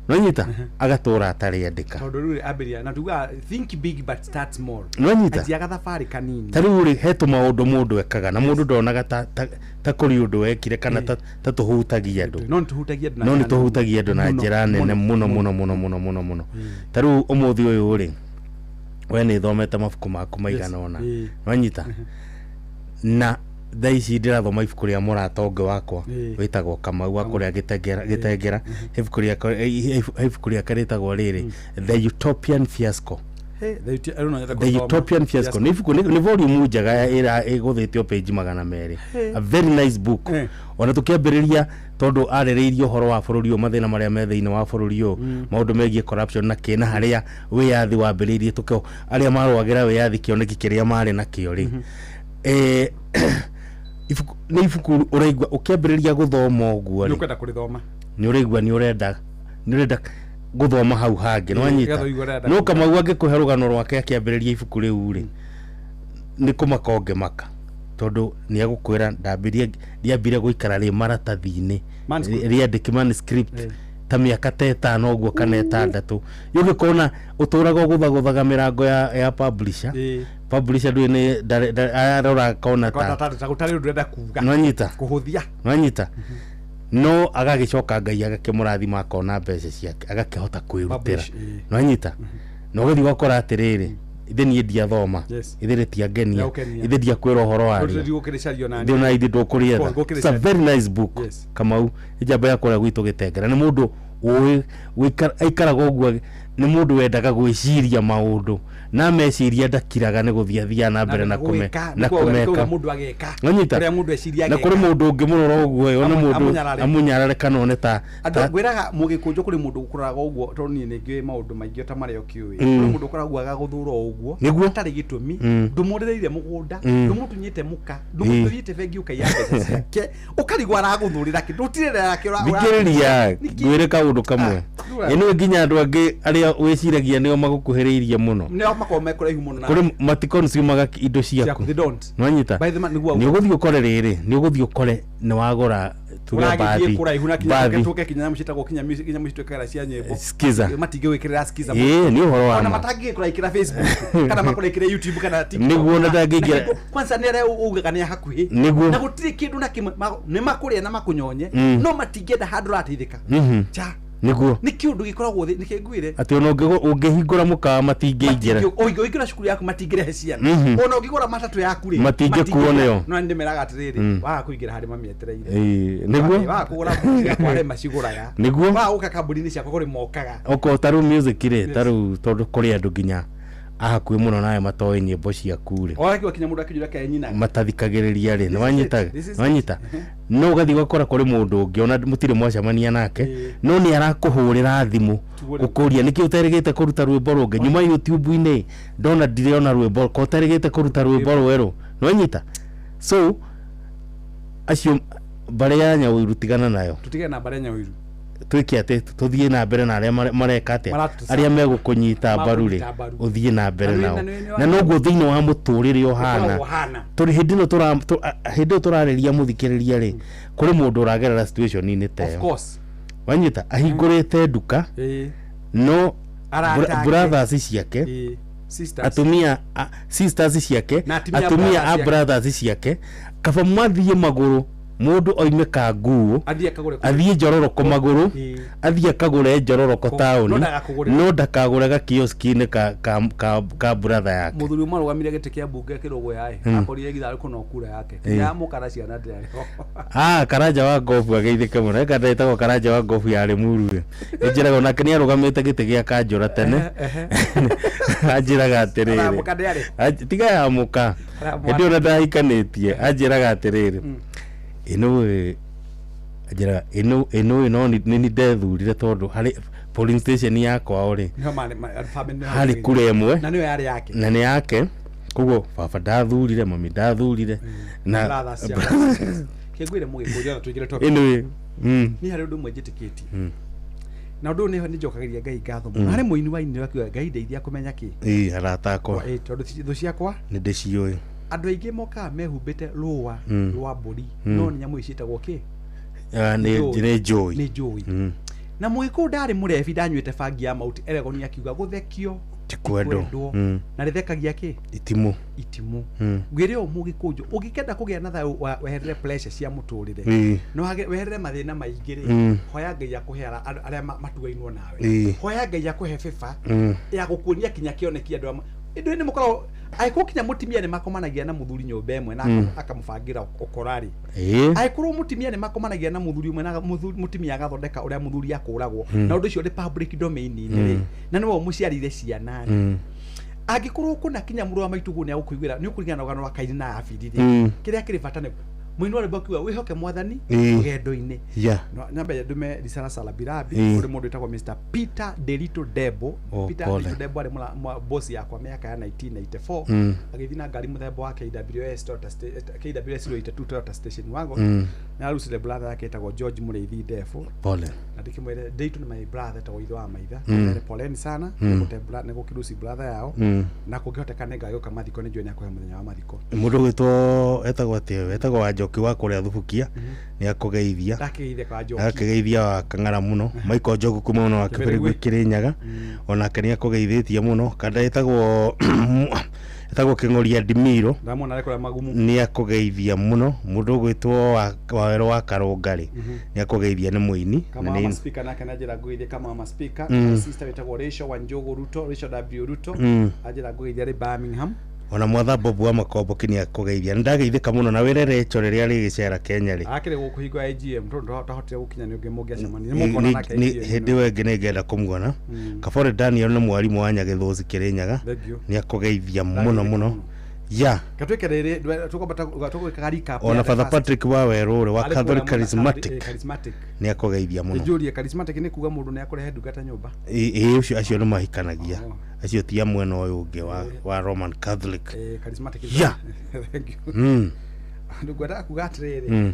Nwanyita agatora atarĩ andĩka. Tondũ rĩu ambĩria na tuga think big but start small. Nwanyita atiaga thabarĩ kanini. Ta rĩu rĩ he tũmaũndũ mũndũ ekaga na mũndũ ndonaga ta kũrĩ ũndũ wekire kana ta tũhutagia andũ. No nĩ tũhutagia andũ na njĩra nene mũno. Ta rĩu ũmũthĩ ũyũ rĩ we nĩ thomete mabuku maku maigana ona. Nwanyita na thaa ici ndĩrathoma ibuku rĩa mũrata ũngĩ wakwa wĩtagwo Kamau wa kũrĩa Gĩtengera. Ibuku rĩake rĩtagwo rĩrĩ The Utopian Fiasco. The Utopian Fiasco ni volume njaga ira iguthitio page 200 a very nice book ona tukiambiriria tondu areriirio horo wa bururi o mathina maria me thiini wa bururi o maundu megie corruption na kina haria wiyathi wambiriirie tukio aria marwagira wiyathi kioneki kiria mari na kio ri ni ifuku uraigwa ukiambiriria guthoma uguo ni ukwenda kurithoma ni uraigwa ni urenda guthoma hau hange no anyita no Kamau angikuhe rugano rwake akiambiriria ifuku riu ri ni kumakonge maka tondu ni agukwira ndiambire guikara ri maratathi-ini riandiki manuscript ta miaka 5 uguo kana 6 yugikona uturaga guthaguthaga mirango ya publisher publisher ndu ni arora kona ta gutari ndurenda kuga no anyita kuhuthia no anyita no agagicoka Ngai agakimurathima akona mbeca ciake agakihota kwirutira no anyita no guthi gukora atiriri ithe ni ndiathoma ithe retia ngenia ithe ndia kwira uhoro wari ndio na ithe ndukurietha it's a very nice book Kamau ijamba ya kora gwitu gitengera ni mundu aikaraga uguo ni mundu wendaga gwiciria maundu na meciria ndakiraga ni guthia na mbere na kumeka mundu ageka uria mundu eciria na kuri mundu ngimurora uguo ona mundu amunyarare kana one ta ngwiraga mugikunjo kuri mundu ukuraga uguo tondu ni ngi maundu maingi ta maria ukiui kuri mundu ukuraga agaguthura uguo atari gitumi ndumurireire mugunda ndumutunyite muka ndumuthiite bengi ukaiya mbeca ciake ukarigwa araguthurira kindu utirere yake ngiriria ngwire kaundu kamwe ino nginya andu angi aria wiciragia nio magukuhiriirie muno makome kuraihu muno na kuri matikonsumaga indo ciaku no anyita ni uguthio ukore riri ni uguthio ukore ni wagora tuga bathi tuke kinya mushitagwo kinya mushitwekera cia nyembo skiza matige wikirira skiza ni uhoro wa ona matangi kuraikira Facebook kana makuraikira YouTube kana TikTok niguo na ndangigira kwanza ni aria ugagania hakuhi na gutiri kindu na ni makuria na makunyonye no matingenda handu rateithika cha niguo ni kiundu gikoragwo thi nikengwire ati ona ungihingura muka matingeinjira oigikira cukuru yaku matingirehe ciana ona ungigura matatu yaku ri matingikuoneyo no ndimeraga atiriri wa kuingira hari mamietereire niguo wa kugura kware maciguraga niguo wa uka kambuni ciakwa kuri mokaga oko taru music ri taru tondu kuri andu nginya ahakwi muno nawe matoe nyimbo ciaku ri oakiwa kinya mundu akijura ka nyina matathikagiriria ri ni wanyita no gathi gukora kuri mundu ungi ona mutire mwacamania nake no ni arakuhurira thimu gukuria niki uterigite kuruta rwimbo rungi nyuma YouTube-ini ndona ndiriona rwimbo ko uterigite kuruta rwimbo rweru no wanyita so acio baria nya wirutigana nayo tutige na baria nya wiru twiki ate tuthie na mbere na aria mareka ate aria megukunyita mbaruri uthie na mbere nao na noguo thiini wa muturire ohana turi hindi turariria muthikiriria ri kuri mundu uragerera situation ini te of course wanyita ahingurite nduka no brothers ciake atumia sisters ciake atumia a brothers ciake kaba mwathie maguru mundu oime ka nguo athie njororoko maguru athie kagure njororoko tauni no ndakagure ga kioski-ini ka brother yake muthuri marugamire gite kia bunge kirogo yae akorire githari kuno kura yake ya mukara ciana ndari Karanja wa gofu ageithike muno kada itagwo Karanja wa gofu ya Limuru njiraga onake ni arugamite gite gia kanjura tene anjiraga atiriri tiga ya muka ndi ona ndahikanitie anjiraga atiriri ino ni ndethurire tondu hari polling station yakwa ori hari kuremwe na ni yake kugo baba ndathurire mami ndathurire na kengwire mugikuja na twigire topic ni hari undu mwenjitikiti na undu ni njokagiria Ngai ngatho muno hari muini wa ini wakiwa Ngai ndeithia kumenya ki aratakwa tondu thu ciakwa ni ndicioi andu aingi moka mehumbite rua rwa mburi no ni nyamu icitagwo ki ni joy na muiku ndari murebi ndanywite bangi ya mauti eregoni akiuga guthekio tikwendo na rithekagia ki itimu ngwire o mugikunjo ugikenda kugia na thayo weherere pressure cia muturire no weherere mathina maingi ri hoya Ngai akuheara aria matugainwo nawe hoya Ngai akuhe fifa ya gukunia kinya kioneki andu indo ni mukoro aiko kinya mutimia ni makomanagia na muthuri nyomba emwe na akamubangira ukorari aikuru mutimia ni makomanagia na muthuri umwe na mutimia agathondeka uria muthuri akuragwo na undu ucio ni public domain ni na niwe muciarire ciana Agikorwo kuna kinya muru wa maitugu ne akuigwira ni ukurigana ogano wa kaini na afidi kiria kiri fatane mwino le bakiwa wihoke mwathani gendo-ini no nyambe ndume risala sala birabi uri mundu itagwo Mr Peter Delito Debo. Peter Delito Debo ari boss yakwa miaka ya 1994 agithina ngari muthemba wa KWS KWS 82 station wago na rusile brother yake itagwo George Mureithi Defo pole na ndikimwire Dayton my brother tagwo itho wa maitha poleni sana niko kirusi brother yao na kugihotekana ngayoka mathiko ni njwe akwa muthenya wa mathiko mundu gwitwo etagwo atio etagwo wa Njoki wa kuria Thubukia ni akugeithia akageithia wa kang'ara muno Michael Njogu kuma muno wa Kibirigwi Kirinyaga ona kania kugeithĩtie muno kada etagwo King'oria Dimiro ndamona rekora magumu ni akugeithia muno mundu gwitwo wa wero wa Karongari ni akugeithia ni muini kama ma speaker nake najira guithia kama ma speaker sister wetagwo Rachel Wanjogu Ruto Rachel W Ruto ajira guithia ri Birmingham ona mwatha Bobu wa Makombo kinia kugeithia ndageithika muno na wirere choreria rigicera Kenya ri akire gukuhingwa IGM tondu hotahotire gukinya ni ungi mugia camani ni mukona nake hindi wengi ni ngenda kumuona Kabore Daniel ni mwarimu wa Nyagithuzi Kirinyaga ni akugeithia muno ya katwekerere tukobatakagari ona Father Patrick wa Werore wa Catholic Charismatic ni akugeithia muno Julia Charismatic ni kuga mundu ni akurehe ndugata nyumba ucio acio ni mahikanagia acio ti amwe no uyu ungi wa Roman Catholic Charismatic thank you ndugata kugatrere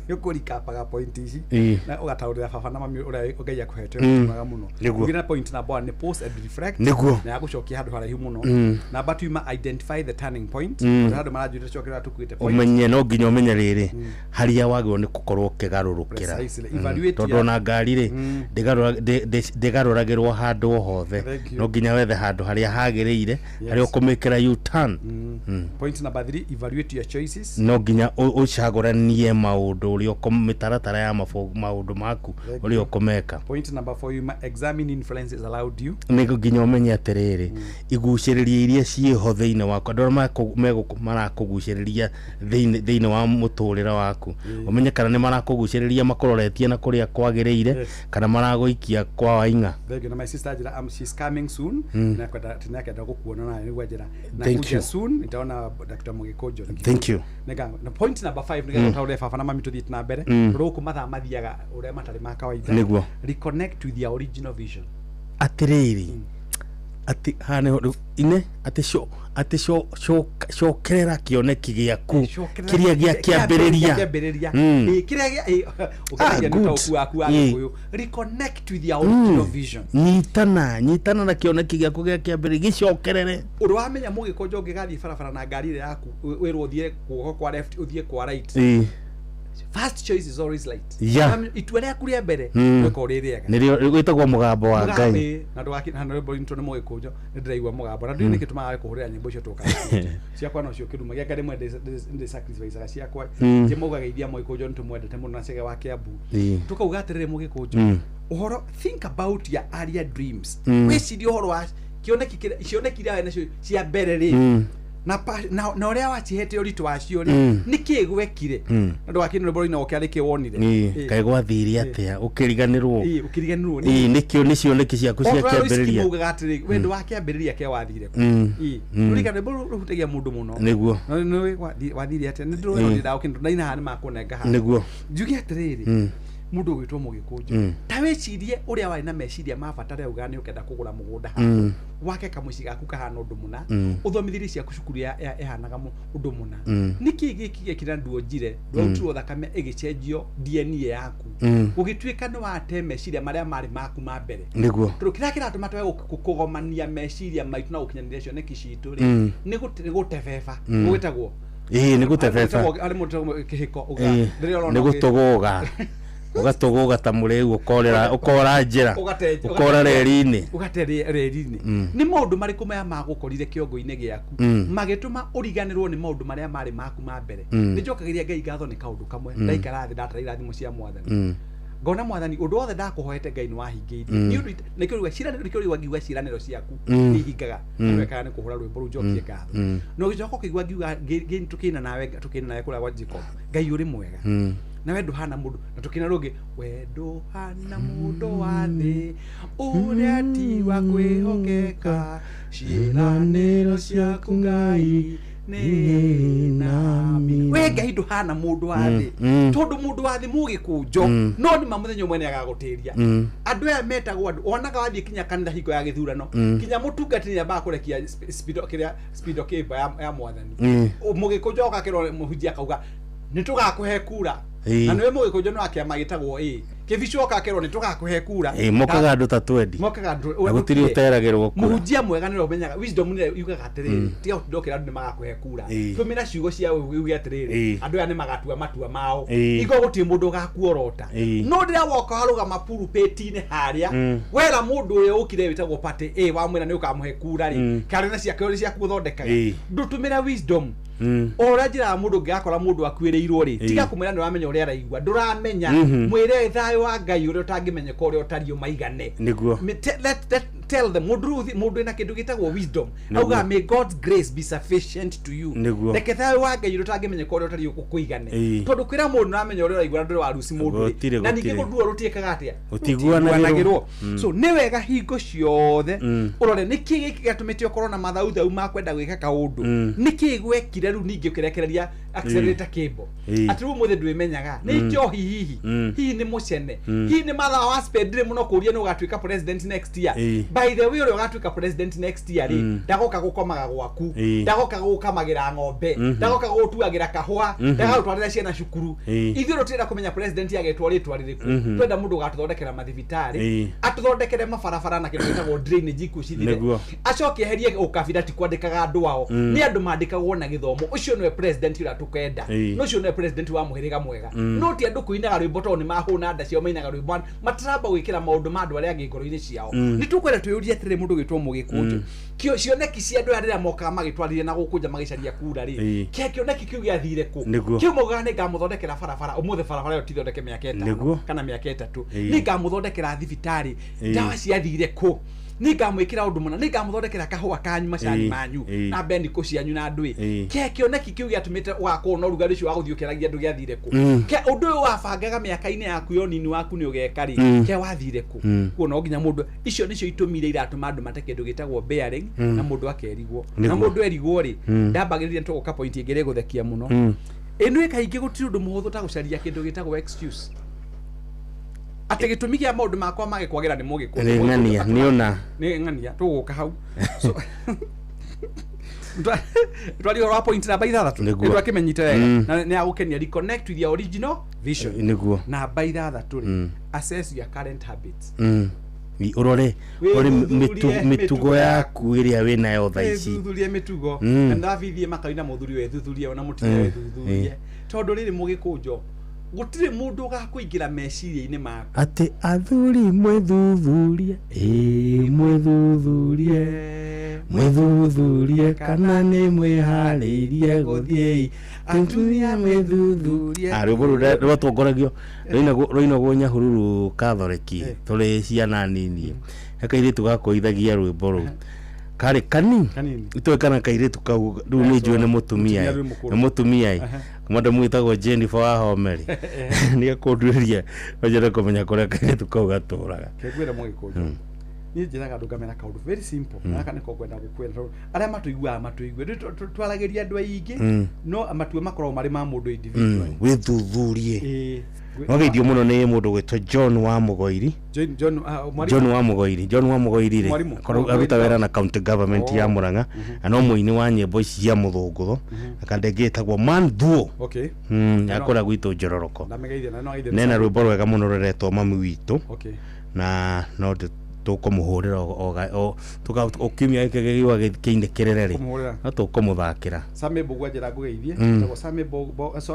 yoko likapaga point ici na ugataurira baba na mami uria ugeia kuhete maga muno ngina point na bwana ni pause and reflect na yagucokia handu haraihu muno na batuma identify the turning point handu marajurira chokera tukwite point umenye no nginya umenye riri haria wagwo ni gukorwo kigarurukira tondu na ngari ri ndigaruragirwo handu hothe no nginya wethe handu haria hagiriire haria ukumikira U-turn point number 3 evaluate your choices no nginya ucaguranie maundu uri ukomitaratara ya maundu maku uri ukomeka point number 4 you examine influences allowed you nego nginya umenye atiriri iguciriria iria ciho thiine wako ndoro marakuguciriria thiine wa muturira waku umenye kana ni marakuguciriria makuroretie na kuria kwagiriire kana maraguikia kwa wainga thega na my sister ajira she's coming soon na kwenda tinakenda gukuona na ni gwajira na kuja soon nitaona Dr. Mugikojo thank you nega na point number 5 nega taure baba na mami tuthite na mbere ruku matha mathiaga uria matari ma kawaida niguo reconnect with your original vision atiriri ati hane ine ati shokerera kioneki giaku kiria gia kiambiriria kiria gia ukagia ntoku aku akuyo reconnect with your original vision nyitana na kioneki giaku gia kiambiriria gicokerere urwamenya Mugikojo ungigathie barabara na ngari yaku wirwo thie kuoko kwa left uthie kwa right first choice is always right itwere kuria mbere weko ririega nirio gwitagwo mugambo wa Ngai na ndwaki na rwimbo into ni Mugikojo ni ndiraigwa mugambo na ndini kitumaga kuhurira nyimbo icio tuka ciakwa no cio kiruma gya kare mwende ndi sacrifice ciakwa je mugageithia Mugikojo ntumwendete muno na cege wa Kiambu tukauga atirire Mugikojo uhoro think about your earlier dreams wiciria uhoro wa cioneki ria nacio cia mbere ri na uria wachihete uritu wacio ri niki gwekire ndu wakini rwimbo ina okiari kiwonire kai gwathiri atia ukiriganirwo nikio nicio neki ciaku cia kiambiriria mugaga atiri wendo wa kiambiriria ke wathire urigane ruhutagia mundu muno niguo no wathiri atia ndu ndira ukindu ndaina hani makunenga ha niguo njugi atiriri mundu witwo Mugikojo ta wecirie uria wari na meciria mabatare ugani ukenda kugura mugunda haku wake kamuci gaku kahana undu muna uthomithirie ciaku cukuru ehanaga undu muna niki giki kira nduonjire rautuo thakame igicenjio DNA yaku ugituika no wate meciria maria mari maku ma mbere niguo kira kiratuma twe kugomania meciria maitu na ukinyanire cio neki citu ri ni gutebeba gwitagwo ni gutebeba ari mundu kihiko uga ni gutuguga ugatuguga ta mureu ukora njira ukora reri-ini ni maundu mariku maya magukorire kiongo-ini giaku magituma uriganirwo ni maundu maria mari maku ma mbere nijokagiria Ngai ngatho ni kaundu kamwe ndaikara thi ndatara irathimo cia Mwathani ngona Mwathani undu wothe ndakuhoete Ngai ni wahingiirie ni undu nikio riwa ciraniro nikio riwa ngiwa ciraniro ciaku ihingaga wekana ni kuhura rwimbo ru njokie ngatho no gicoko kigwa ngiwa tukina nawe kura gwa Jacob Ngai uri mwega na wendu hana mundu na tukina rugi wendu hana mundu wa thi uria ti wa kwihokeka ciĩranĩro ciaku Ngai nĩ nami wega hindu hana mundu wa thĩ tondu mundu wa thĩ mũgĩkũnjo no nĩ mamuthenya ũmwe nĩ agagũtĩria andũ aya metagwo andũ onaga wathiĩ kinya kanitha hingo ya gĩthurano kinya mũtungatĩri nĩambaga kũrekia speedo kĩmba ya mwathani mũgĩkũnjo agakĩrwo mũhunjia akauga nĩtũgakũhe kura na nĩwe mũgĩkũnjo no akĩama gĩtagwo kibicoka akerwo nĩtũgakũhe kura mokaga andũ ta twendi mokaga andũ gũtirĩ ũteragĩrwo kura mũhunjia mwega nĩwe ũmenyaga wisdom nĩ yugaga atĩrĩrĩ tiga ndokĩra andũ nĩmagakũhe kura tumĩra ciugo cia yuge atĩrĩrĩ andũ aya nĩmagatua matua mao igo gũtirĩ mũndũ ũgakuorota no ndĩra woka warũgama pulpit-inĩ harĩa wera mũndũ ũrĩa ũkire wĩtagwo Pate wa mwĩra nĩ ũkamũhe kura rĩ karena ciake ũrĩa ciaku thondekaga ndũtũmĩra wisdom ora njĩra mũndũ ngakora mũndũ akuĩrĩirwo rĩ tiga kũmwĩra nĩwamenya ũrĩa araigua ndũramenya mwĩre thayũ wa Ngai ũrĩa ũtangĩmenyeka ũrĩa ũtario maigane nĩguo tell them mũndũ ena kĩndũ gĩtagwo wisdom auga may God's grace be sufficient to you reke thayũ wa Ngai ũrĩa ũtangĩmenyeka ũrĩa ũtario kũigane tondũ kwĩra mũndũ nĩramenya ũrĩa ũraigua ndũrĩ waruci mũndũ na ningĩ mũndũ rũtiĩkaga atĩa ũtiguanagĩrwo so nĩ wega hingo ciothe ũrore nĩkĩ gĩkĩ gĩatũmĩte ũkorwo na mathaũthau ma kwenda gwĩka kaũndũ nĩkĩ gwekire rĩu ningĩ ũkĩrekereria accelerator cable atĩ rĩu mũthĩ ndwĩmenyaga nĩ njohi hihi nĩ mũcene hihi nĩ mathaa wa spend mũno kũria nĩ ũgatuĩka president next year by the way ũrĩa ũgatuĩka president next year rĩ ndagoka gũkomaga gwaku ndagoka gũkamagĩra ng'ombe ndagoka gũtuagĩra kahũa ndagagũtwarĩra ciana cukuru ithuĩ rũtirenda kũmenya president agetwo rĩtwa rĩrĩkũ twenda mũndũ gatũthondekera mathibitarĩ atũthondekere mabarabara na kĩndũ gĩtagwo drainage ikucithire acoke eherie ũkabira ti kwandĩkaga andũ ao nĩ andũ mandĩkagwo na gĩthomo ũcio nĩwe president ũrĩa tũkenda no ũcio nĩwe president wa mũhĩrĩga mwega no ti andũ kũinaga rwĩmbo tondũ nĩ mahũna nda ciao mainaga rwĩmbo mataramba gwĩkĩra maũndũ ma andũ arĩa angĩ ngoro-inĩ ciao nĩ tũkwenda twĩyũrie atĩrĩ mũndũ gĩtwo mũgĩkũnjo cioneki cia andũ arĩa mokaga magĩtwarire na gũkũnja magĩcaria kura rĩ kĩoneki kĩu gĩathire kũ kĩu mogaga nĩ ngamũthondekera barabara ũmũthĩ barabara ĩyo tithondeke mĩaka 5 kana mĩaka 3 nĩ ngamũthondekera thibitarĩ ndawa ciathire kũ nĩ ngamwĩkĩra ũndũ mũna nĩ ngamũthondekera kahũa kanyu macani manyu na mbenikũ cianyu na andũ kĩoneki kĩu gĩatũmĩte ũgakorwo na ũrugarĩ ũcio wa gũthiĩ ũkĩragia andũ gĩathire kũ ũndũ ũyũ wabangaga mĩaka-inĩ yaku yo nini waku nĩ ũgeka rĩ wathire kũ kuo no nginya mũndũ icio nĩcio itũmire iratũma andũ mate kĩndũ gĩtagwo bearing na mũndũ akerigwo na mũndũ erigwo rĩ ndambagĩrĩria tũgoka point ĩngĩ gũthekia mũno ĩno ĩkaingĩ gũtirĩ ũndũ mũhũthũ ta gũcaria kĩndũ gĩtagwo excuse ati gitumi kia maundu makwa magikwagira ni mugikuru ni ngania ni ona ni ngania tuguka hau so twali ora point na baitha thatu ndu akimenyite wega ni agukenia reconnect with your original vision niguo na baitha thatu ri assess your current habits urore uri mitugo yaku iria we nayo tha ici thuthurie mitugo na ndavithie makaina muthuri we thuthurie ona mutinye we thuthurie tondu riri mugikunjo gutire mundu gakũingĩra meciria-inĩ maku ati athuri mwethuthurie mwethuthurie kana nĩ mwĩharĩirie gũthiĩ atumia mwethuthurie rwĩmbo rwatongoragio rũinagwo Nyahururu Catholic tũrĩ ciana nini kairĩtu gakoithagia rwĩmbo rũu karĩ kanini itoe kana kairĩtu kau rĩu nĩ njũĩ nĩ mũtumia mwandu mwitagwo Jennifer Wahomeri nĩ akũndũĩria wajera kũmenya kũrĩa kairĩtu kau gatũraga kegwĩra mũgĩkũnjo ni njiraga ndugamera kaundu very simple na kana kwenda gukwenda aria matuigua twarageria andu aingi no amatue makorwo mari ma mundu individual withuthurie wageithio muno ni mundu gwitwa John wa Mugoiri John wa Mugoiri ri aruta wera na county government ya Murang'a no muini wa nyimbo cia muthungutho akandegetagwo Man Duo yakora gwitu Njororoko nena rwimbo rwega muno ruretwo mami witu na no tukumuhurira tukiumia gikigiwa gikiine kirereri no tukumuthakira Same Bogo ajira ngugeithie tagwo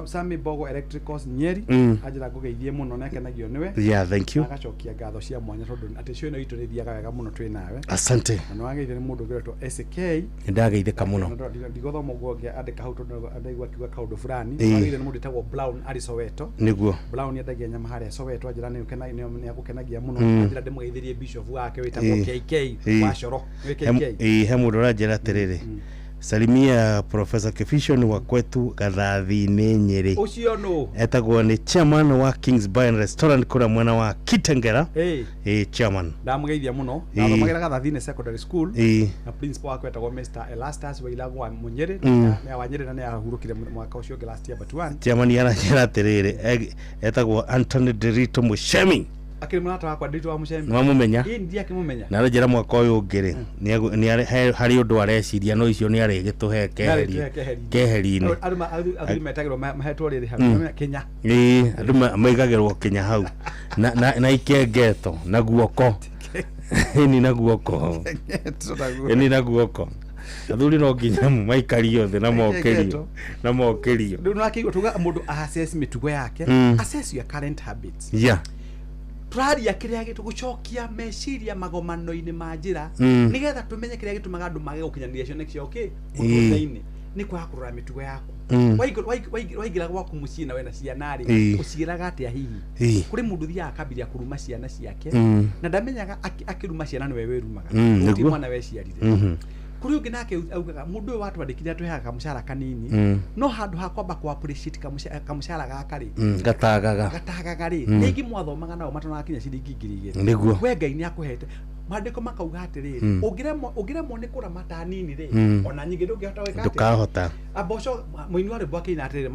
Same Bogo Electricals Nyeri ajira ngugeithie muno na kenagio niwe thank you agacokia ngatho cia mwanya tondu ati cio no iturithiaga wega muno twi nawe asante na wageithie ni mundu ngiretwo SK ndageithika muno ndigothoma guogia andika hau tondu andaigua kiuga kaundu fulani wageithie ni mundu tagwo Brown ari Soweto niguo Brown yendagia nyama haria Soweto ajira ni agukenagia muno ajira ndimugeithirie bishop wake KK wa Coro he mundu ranjira atiriri salimia Professor Kefishon wa kwetu Gathathi-inĩ Nyeri. Ucio no etagwo ni chairman wa Kings Bar and Restaurant kura mwena wa Kitengera. Chairman ndamugeithia muno ndathomagera Gathathi-inĩ Secondary School na principal wake etagwo Mr. Elastus Wailago wa Munyere na wa Nyeri na ahurukire mwaka ucio last year but one. Chairman yanachera atiriri etagwo Anthony Derito Mushemi akiri munata wakwa Derito wa Mushemi mwamumenya ndi akimumenya na rejera mwaka uyu ngiri ni hari undu areciria no icio ni arigituhe keheri-ini aruma metagirwo mahetwo riri hamwe Kenya andu maigagirwo Kenya hau na ikengeto na guoko ni na guoko ni na guoko athuri no nginya maikario the na mokerio ndu nakigo tuga mundu assess mitugo yake assess your current habits turaria kiria gitugucokia meciria magomano-ini majira nigetha tumenye kiria gitumaga andu mage gukinyaniria cio nekio ututhei-ini ni kwa kurura mitugo yaku waigira gwaku mucii na wena ciana ri uciraga atia hihi kuri mundu thia akabiria kuruma ciana ciake na ndamenyaga akiruma ciana niwe wirumaga uti mwana weciarire kuri ungi nake augaga mundu uyu watwandikire atwehaga mushara kanini no handu hakwamba ku appreciate kamushara gaka ri gatagaga ri ningi mwathomaga nao matona kinya ciringi 2000 niguo we Ngai ni akuhete mandiko makauga atiriri ugiremo ni kura matanini ri ona nyingi ndungihota weka ndukahota aboco muini wari bwake ina atiriri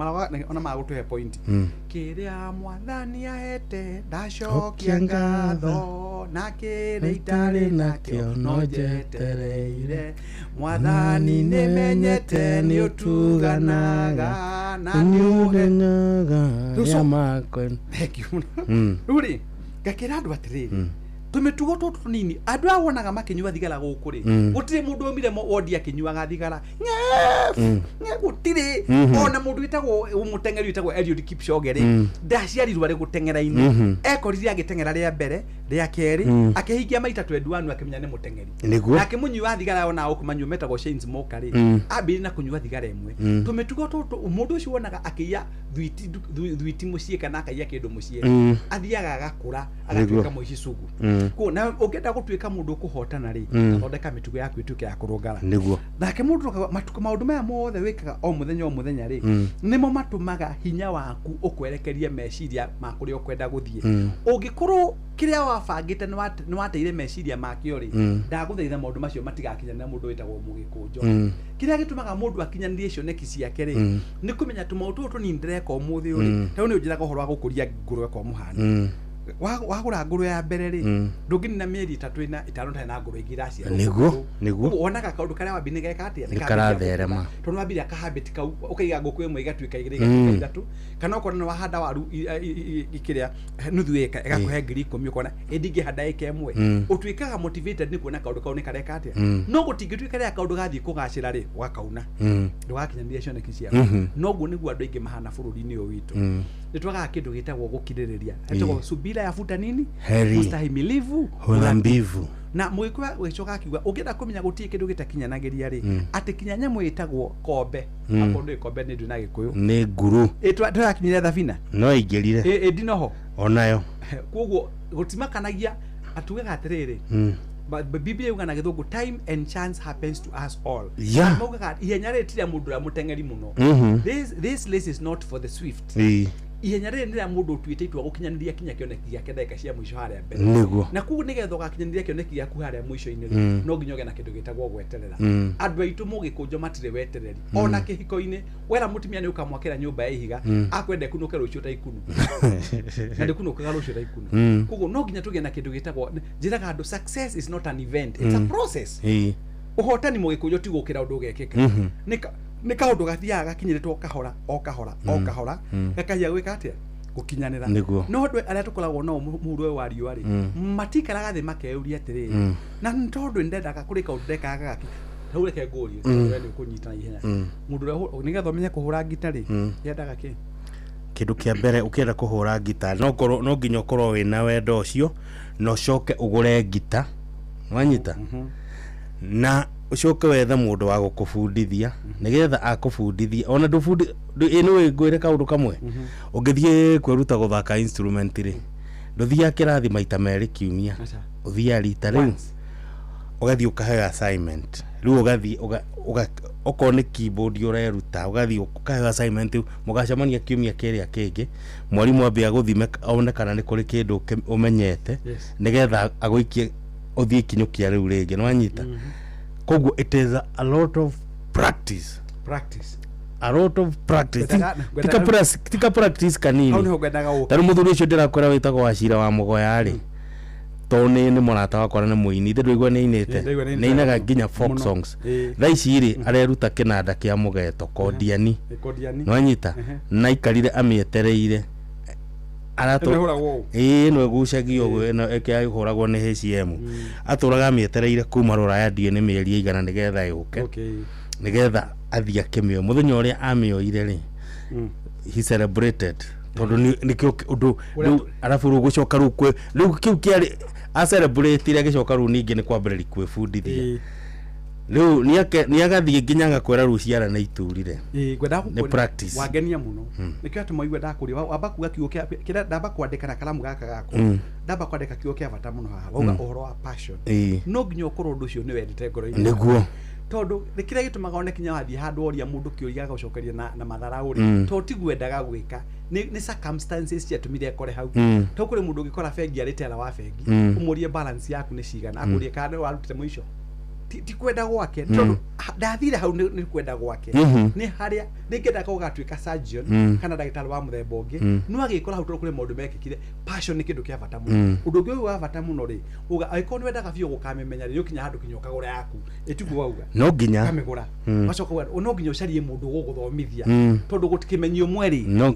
ona magutuhe point kiria mwathani ahete ndacokia ngatho na kiria itari nakio no jetereire mwathani ni menyete ni utuganaga na ni uhenyaga ya makwen ruri gakira andu atiriri tumitugo tutu nini andu awonaga makinyua thigara guku ri gutire mundu omire wodi akinyuaga thigara nye gutire ona mundu itagwo umutengeri itagwo Eliud Kipchoge ri ndaciarirwa ri gutengera-ini ekorire agitengera ria mbere ria keri akihingia maita 21 akimenya ni mutengeri akimunyua thigara ona okumanyu metagwo Shane Smoker ri abiri na kunyua thigara imwe tumitugo tutu mundu ucio wonaga akiya thwiti mucie kana akaiya kindu mucie athiaga agakura agatuika muici sugu ko na ugenda gutuika mundu kuhotana ri thondeka mitugo yaku ituke ya kurungara niguo nake mundu matuko maundu maya mothe wikaga o muthenya ri nimo matumaga hinya waku ukwerekeria meciria makuri ukwenda guthie ungikorwo kiria wabangite ni wateire meciria makio ri ndaguthaitha maundu macio matigakinyana mundu witagwo mugikunjo kiria gitumaga mundu akinyanirie cioneki ciake ri ni kumenya tumaundu tu ni ndireka umuthi uri tau ni ujiraga uhoro wa gukuria ngurwe kwa muhana wagura nguru ya mbere ri ndugini na mieri 3 na 5 tena nguru igiracia niguo wonaga kaundu karia wabine geka atia ni karatherema tondu wabire ka habit kau ukaiga nguku imwe igatuika igiri igatu kana ukorwo ni wahanda waru ikiria nuthu eka igakuhe 10,000 ukona ndingi handa eka imwe utuikaga motivated ni kuona kaundu kau ni kareka atia no gutingituika ria kaundu gathii kugacira ri wakauna ndugakinyaniria cioneki cia no guo niguo andu aingi mahana bururi-ini uyu witu nitwaga kindu gitagwo gukiririria etagwo subira yafuta nini mustahimilivu huna mbivu na mwikwa wicoka kiuga ukienda kumenya gutie kindu gitakinyanagiria ri ati kinyanya mwitagwo kombe akondo ikombe ni nduna gikuyu ni nguru twakinyira thabina no ingirire ndinoho onayo koguo gutimakanagia atugaga atiriri Biblia yugana githungu time and chance happens to us all maugaga ihenya ritira mundu ra mutengeri muno this race is not for the swift ihenya riri nira mundu tuite itwa gukinyaniria kinya kioneki giake ndeka cia mwisho haria mbere na kugu nigetha gakinyaniria kioneki giaku haria mwisho-ini no nginya uge na kindu gitagwo gweterera andu aitu mugikunjo matire wetereri ona kihiko-ini wera mutimia ni ukamwakira nyumba ya ihiga akwende kunuke rucio ta ikunu na ndikunuka rucio ta ikunu kugu no nginya tuge na kindu gitagwo njiraga andu success is not an event, it's a process uhotani mugikunjo ti gukira undu ugekeka ni kaundu gathiaga gakinyiritwo kahora gakahia gwika atia gukinyanira no ndu aria tukoragwo no muru wa riu ari matikaraga thi makeuria atiriri na ntondu ndendaga kuri kaundu ndekaga gaki tau reke nguri ni kunyita ihenya mundu nigetha umenye kuhura gitari yendaga ki kindu kia mbere ukienda kuhura gita no nginya ukorwo wina wendo ucio no coke ugure gita wanyita na ucoke wetha mundu wa gukubundithia nigetha akubundithia ona ndubundi ino ngwire kaundu kamwe ungithie kwiruta guthaka instrument ri nduthia kirathi maita meri kiumia uthia rita riu ugathi ukaheo assignment riu ugathi okone keyboard ureruta ugathi ukaheo assignment mugacamania kiumia kiria kingi mwarimu ambia guthime one kana ni kuri kindu umenyete nigetha aguikie uthie kinyukia riu ringi nwanyita koguo it is a lot of practice a lot of practice tika practice kanini taru muthuri ucio ndirakwira witagwo Wachira wa Mugoya ri tone ni murata wakwa na muini ndu igwa ni inite ni inaga nginya folk songs thaici ri areruta kinanda kia mugeto kodiani nwanyita na ikarire amietereire arato no gucagio gwe no eke huragwo ni HCM aturaga amietereire kuma Ruraya die ni mieri igana nigetha yuke nigetha athia akimio muthenya uria amioire ri he celebrated tondu ni kio undu arafu rugucoka rukwe riu kiu kiari a celebrate ire gicoka ru ningi ni kwambiriri kwibundithia riu ni agathie nginya kwera ruciara na iturire gwenda ni practice wagenia muno nikio atumaigwe ndakuri wamba kuga kiugo kira ndamba kwandika na kalamu gaka gako ndamba kwandika kiugo kia bata muno haha wauga uhoro wa passion no nginya ukorwo undu ucio ni wendete ngoro-ini niguo tondu nikire gitumaga one kinya wathi handu oria mundu kiuria gucokeria na matharauri to tigwendaga gwika ni circumstances cia tumire kore hau to kuri mundu ngikora fengi aritera wa fengi umurie balance yaku ni cigana akurie kana warutite muico ti kwenda gwake tondu ndathire hau ni kwenda gwake ni haria ningenda ko gatwika surgeon kana ndagitari wa muthemba ungi no agikora hau kuri mundu mekikire passion ni kindu kia bata muno undu ungi wa bata muno ri uga aiko ni wendaga biyo gukamemenya ri ukinya handu kinyoka gura yaku etiguo wauga no nginya kamigura macoka wa no nginya ucarie mundu guguthomithia tondu gutikimenyio mweri no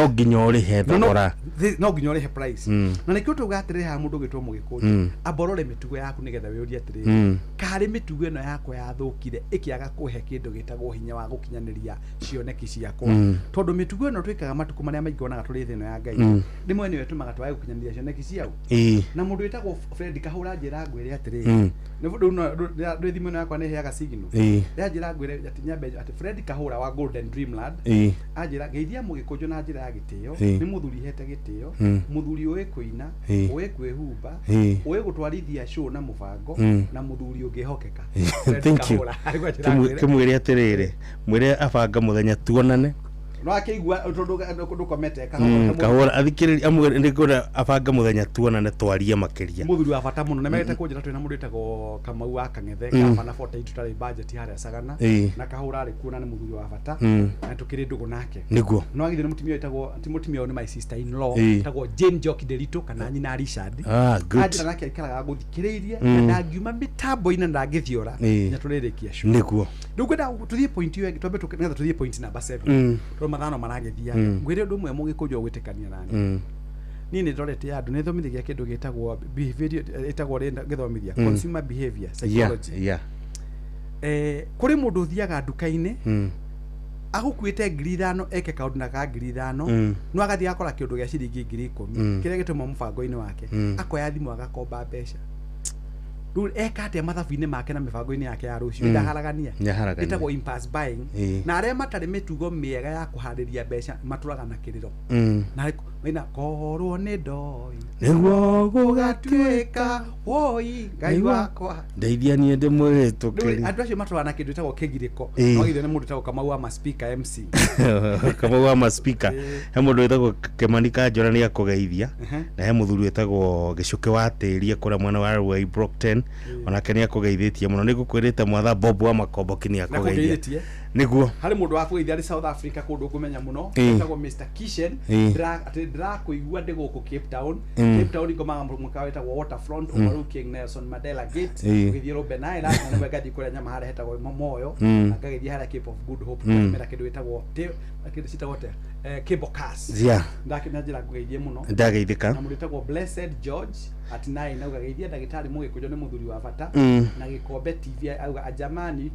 nginya uri he thogora no nginya uri he price na nikio tuga atire ha mundu gitwo mugikuju aborore mitugo yaku nigetha we uria atire kari mitugo eno yako yathukire ikiaga kuhe kindu gitagwo hinya wa gukinyaniria cioneki ciakwa tondu mitugo eno twikaga matuku maria maingi onaga turi thino ya Ngai rimwe niwe tumaga twae gukinyaniria cioneki ciau na mundu witagwo Fred Kahura njira ngwire atire ni bundu no thimo eno yakwa ni heaga signal ya njira ngwire ati nyambe ati Fred Kahura wa Golden Dreamland anjira geithia mugikuju na njira ya gitio ni muthuri hete gitio muthuri uwe kuina uwe kwihumba uwe gutwarithia show na mubango na muthuri ungihokeka thank you kimwire atirire mwire abanga muthenya tuonane no akigwa tondu komete kahora athikiriri amwe ndikora abanga muthenya tuonane twaria makiria muthuri wa bata muno nemete kunjira twina mundu etagwo Kamau wa Kang'ethe kama na 48 tutari budget haria Sagana na kahura ari kuona ni muthuri wa bata na tukiri ndugu nake niguo no agithire mutimio etagwo mutimio ni my sister in law etagwo Jane Jock Derito kana nyina Richard good ajira nake ikaraga guthikiririe na ndagiuma mitambo ina ndagithiora nya turirikia show niguo ndugwenda tuthie point yo twambe tukenetha tuthie point number 7 mathano maragethia ngwire ndu mwe mugikujo gwitikania nani ni ni ndorete andu ni thomithagia kindu gitagwo behavior etagwo renda githomithia consumer behavior psychology kuri mundu thiaga nduka-ini agukwite 5,000 eke kaundu na ka 5,000 no agathi akora kindu gia ciringi 10,000 kire gituma mubango-ini wake akoya thimu agakomba mbeca ru eka ate mathabu-ini make na mibango-ini yake ya rucio ndaharagania etagwo impulse buying na aria matari mitugo miega ya kuhariria mbeca maturaga na kiriro na maina korwo ni ndoi niguo gugatwika woi Ngai wakwa ndeithia nie ndi mwitu kiri andu acio maturaga na kindu etagwo kigiriko no githio ni mundu etagwo Kamau wa speaker MC Kamau wa speaker he mundu etagwo Kimani Kanjora ni akugeithia na he muthuri etagwo Gicuki wa Tiri akora mwana wa Ruai Brockton onake ni akugeithĩtie muno ni gukwirite mwatha Bob wa Makombo kini akugeithia niguo hari mundu wa kugeithia ri South Africa kundu kumenya muno etagwo Mr Kishen dra kuigua ndi guku Cape Town ikomaga mukawa etagwo Waterfront umaru King Nelson Mandela Gate ugithie Robben Island na nĩgwetha kuria nyama haria hetagwo Moyo akagethia haria Cape of Good Hope mera kindu etagwo kindu citagwo Cable Cars ndakina njira kugeithie muno ndageithika na mundu etagwo Blessed George at 9 na ugageithia ndagitari mugikujo ni muthuri wa bata na gikombe TV auga ajamani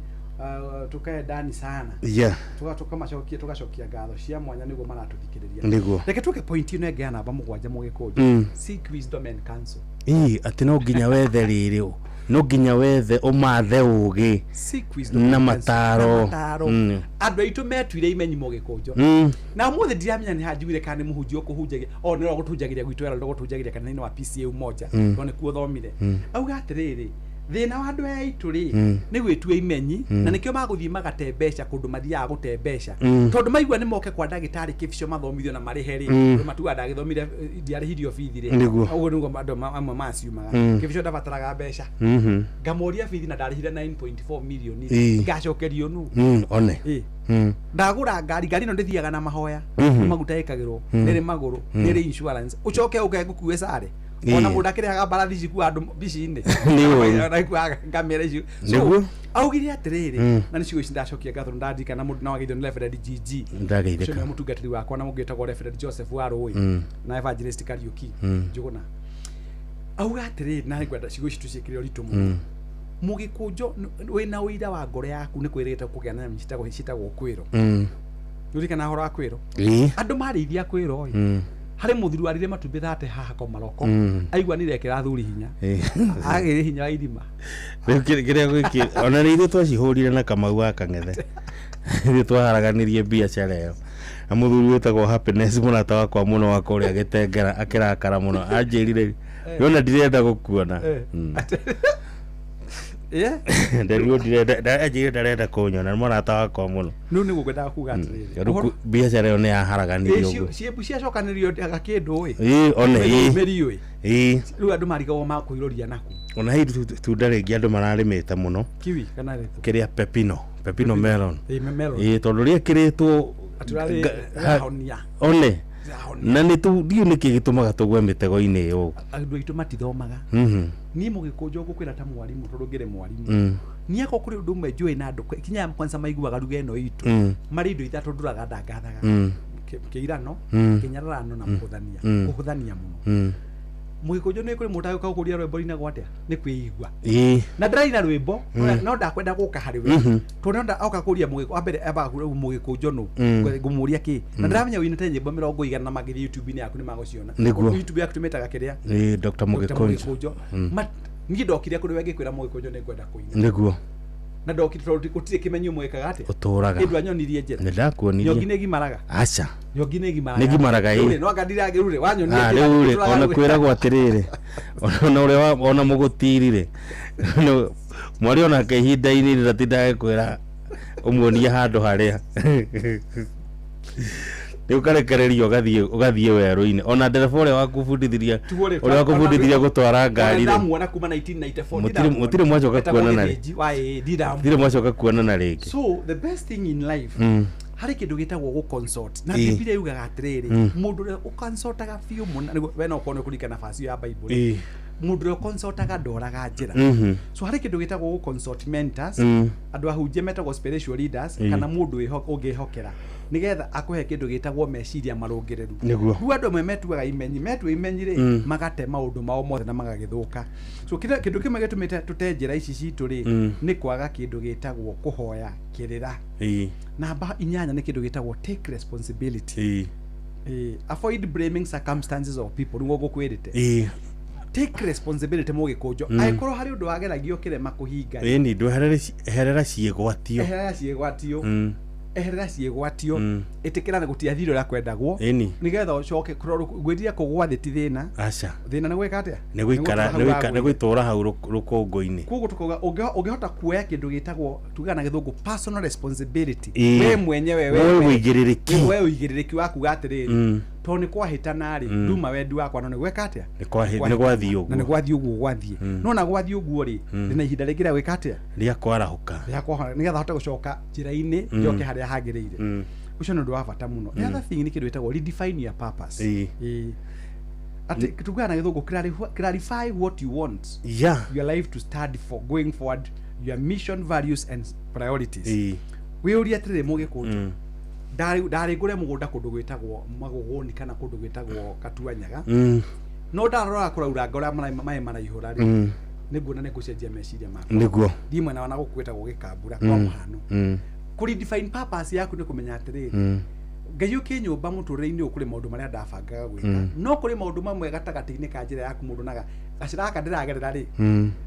tukae ndani sana tugacokia ngatho cia mwanya niguo maratuthikiriria niguo reke tuke point ino engea namba 7 mugikuju seek wisdom and counsel ati no nginya wethe riri no nginya wethe umathe ugi na mataro andu aitu metuire imenyi mugikujo na muthe ndiramenya ni hanjugire kana ni muhunjio kuhunjagia o no gutunjagiria gwitu wera ndo gutunjagiria kana ni wa PCA umoja no ni kuo thomire auga atiriri thina wa andu aya itu ri ni gwitua imenyi na nikio maguthii magate mbeca kundu mathiaga gute mbeca tondu maigua ni moke kwa ndagitari kibicio mathomithio na marĩhe ri matua ndagithomire ndiarihirio bithi ri uguo niguo andu amwe maciumaga kibicio ndabataraga mbeca ngamoria bithi na ndarihire 9.4 million ngacokerio nu one ndagura ngari no ndithiaga na mahoya maguta ikagirwo niri maguru niri insurance ucoke ukegukue sare ona muda kiriaga barathi ciku andu bici-ini ngamera icio so augire atiriri na nicio ici ndacokia ngatho ndandika na mundu na wageithio ni Reverend GG ndageithika mutungatiri wakwa na mungitagwo Reverend Joseph Warui na Evangelist Kariuki njuguna auga atiriri na ngwenda cigo ici tuciikire ritu muno mugikunjo wina uira wa ngoro yaku ni kwirite kugia na citagwo kwiro nurikana horo akwiro andu marithia kwiro hari muthiru warire matumbi thate haha ko maroko aigua ni rekera thuri hinya agire hinya wa irima kiria gwiki ona ni ithu twacihurire na Kamau wa Kang'ethe ithu twaharaganirie biacara iyo na muthuru wetagwo Happiness munata wakwa muno wa kuria Gitengera akirakara muno anjirire yona ndirenda gukuona nderuo ndirenda ajire ndarenda kunyona munata wakwa muno nu ni gukwendaga kuga atiriri biacara iyo ni yaharaganirie uguo cia cokanĩrio agakindu one merio riu andu marigagwo makuiroria naku ona hii tunda ringi andu mararimite muno kiwi kana rito kiria pepino melon tondu ria kiritwo honia one na ni tu dio niki gitumaga tugwe mitego-ini iyo andu aitu matithomaga ni mugikunjo gukwira ta mwarimu tondu ngire mwarimu ni ako kuri undu mwe njui na andu kinya kwanza maiguaga ruga ino itu mari indo ithatu nduraga ndangathaga kiirano kinyararano na kuhuthania muno mugikunjo ni kuri mutaga kuguria rwimbo rina gwatia ni kwiigua na ndiraina rwimbo no ndakwenda guka hari we tondu nda oka kuria mugiko ambere aba mugikunjo no ngumuria ki na ndiramenya winete nyimbo 100 na magiri YouTube ni yaku ni maguciona YouTube yaku tumetaga kiria Dr. Mugikunjo ngi ndokire kuri wege kwira mugikunjo ni kwenda kuina niguo na ndokire tondu gutire kimenyo mwekaga ati uturaga indu anyonirie njera ni ndakuonirie nyongine gimaraga acha nyongine gimaraga nigimaraga no ngandirage rure wanyonirie rure ona kwira gwa atiriri ona ure ona mugutirire no mwari ona kehinda-ini ndatindaga kwira umuonia handu haria riu karekererio ugathie weru-ini ona ndereba uria wakubundithiria gutwara ngari ndamuona kuma 1994 mutire mwacoka kuonana ringi so the best thing in life hari kindu gitagwo gu consult na Biblia yugaga atiriri mundu ria uconsultaga fiu muna we no kono kurika nafasi ya Bible mundu ria uconsultaga ndoraga njira so hari kindu gitagwo gu consult mentors andu ahunjia metagwo spiritual leaders kana mundu ungihokera nigetha akuhe kindu gitagwo meciria marungireru riu andu amwe metuaga imenyi ri magate maundu mao mothe na magagithuka so kindu kimwe gitumite tutenjira ici citu ri ni kwaga kindu gitagwo kuhoya kirira namba 8 ni kindu gitagwo take responsibility avoid blaming circumstances of people ngo gukwirite take responsibility mugikunjo aikorwo hari undu wageragio kirema kuhinga ni ndu herera ciegwatio eherera ciegwatio itikira gutia thiro ra kwendagwo nigetha ucoke gwithia kugwa thi thina acha thina ni gwika atia ni gwitura hau rukongo-ini kugo tukoga ungihota kuoya kindu gitagwo tugana githungu personal responsibility we mwenyewe we uigiririki waku gatiriri to ni kwahitana ri nduma wendi wakwa no ni gwika atia ni gwathie uguo na ni gwathie uguo gwathie no na gwathie uguo ri ndina ihinda ringira gwika atia ria kwarahuka nigetha hote gucoka njira-ini njoke haria hagiriire ucio ni undu wa bata muno the other thing ni kindu gitagwo redefine your purpose ati tugana githungu clarify what you want your life to stand for going forward, your mission, values and priorities we uri atirire mugikunjo ndari ngure mugunda kundu gwitagwo maguguni kana kundu gwitagwo Katuanyaga no ndarora kuraura ngora mai maraihura ri niguo na nigucenjia meciria makwa niguo ndimwe na wana gukwetagwo gikambura kwa muhano kuri define purpose yaku ni kumenya atiriri Ngai ukinyumba muturire-ini ukuri maundu maria ndabangaga gwika no kuri maundu mamwe gatagati-ini ka njira yaku mundu naga gaciraka ndiragerera ri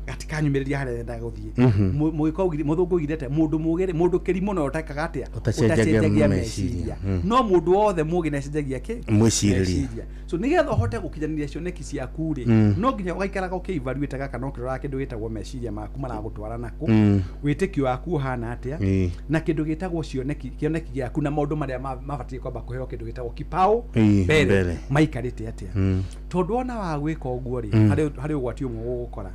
gatika nyumiria hare nda guthie mugiko muthungu igirete mundu mugire mundu kirimo no utakaga atia utacenjagia meciria no mundu wothe mugi necenjagia ki mwiciria so nigetha hote gukinyaniria cioneki ciaku ri no nginya ugaikaraga ukievaluate gaka no kirora kindu gitagwo meciria maku maragutwara naku witikio waku hana atia na kindu gitagwo kioneki giaku na maundu maria mabatie kwamba kuheo kindu gitagwo kipao mbere maikarite atia tondu ona wa gwika uguo ri hari ugwati umwe gukora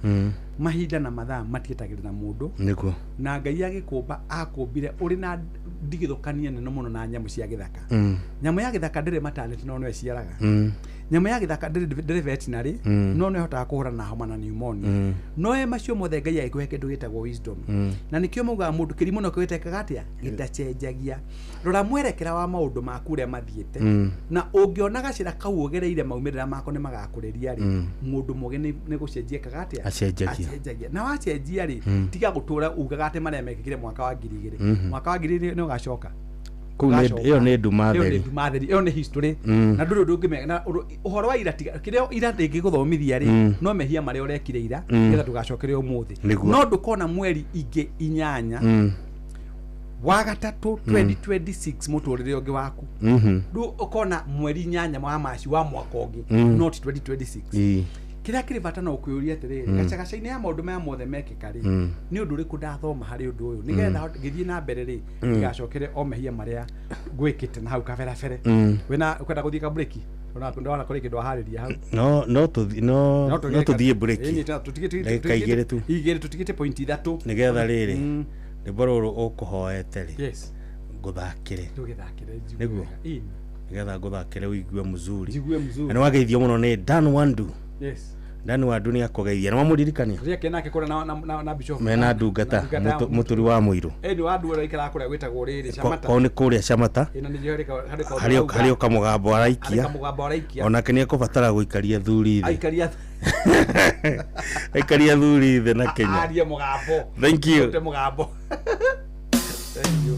mahinda na mathaa matietagirira mundu niko na Ngai agikumba akumbire uri na ndigithukania nene muno na nyamu cia githaka nyamu ya githaka ndire matalent no no eciaraga nyamu ya githaka ndire veterinary no no hotaga kuhura na homa na pneumonia no macio mothe Ngai agikuhe kindu gitagwo wisdom na nikio muga mundu kirimo no kwetekaga atia gitacenjagia rora mwerekera wa maundu maku ria mathiete na ungiona gacira kau ugereire maumirira mako ni magakuriria ri mundu muge ni gucenjia kaga atia acenjagia na wacenjia ri tiga gutura ugaga ate maria mekikire mwaka wa 2000 mwaka wa 2000 no gacoka iyo ni ndumatheri iyo ni history na nduru ndungime na uhoro wa ira kirio ira ndingi guthomithia ri no mehia maria urekire ira getha ndugacokere umuthi no ndukona mweri ingi inyanya wa gatatu 2026 muturire ungi waku ndu ukona mweri inyanya wa maci wa mwaka ungi not 2026 kira kiri batana ukuyuria atiriri gacagacaine ya maundu maya mothe mekikari ni undu riku ndathoma hari undu uyu nigetha ngithie na mbere ri ngacokere o mehia maria gwikite na hau kabera fere wena kwenda guthie ka break ona kuri kindu ahariria hau no tuthie break tutigite tutigite point 3 nigetha riri Nibororo ukuhoete ri yes nguthakire tugithakire niguo nigetha nguthakire uigue muzuri jigue muzuri na wageithio muno ni Dan Wandu yes Dan Wandu ni akugeithia na mamuririkania ria kenake kura na bishop mena ndungata muturi wa muiru ni wandu ura ikara kura gwitagwo riri Shamata ko ni kuria Shamata ina ni hari kamugambo araikia ona kenia kubatara guikaria thuri thi aikaria thuri thi na Kenya aria mugambo thank you mugambo thank you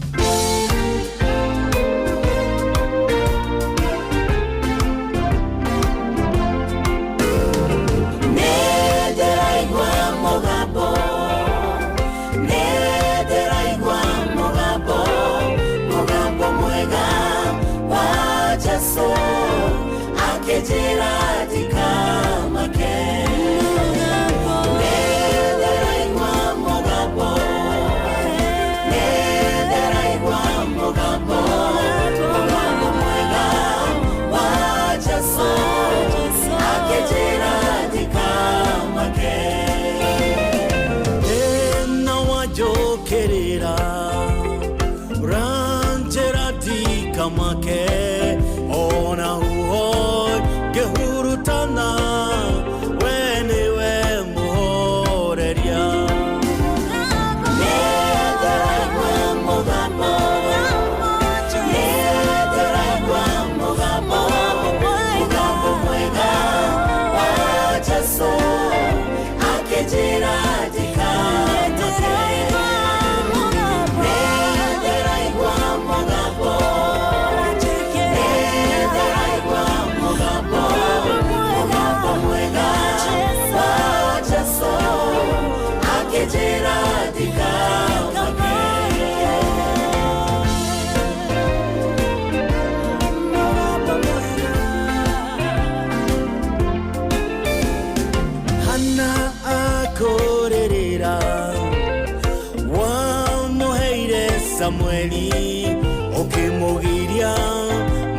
Samueli okimugiria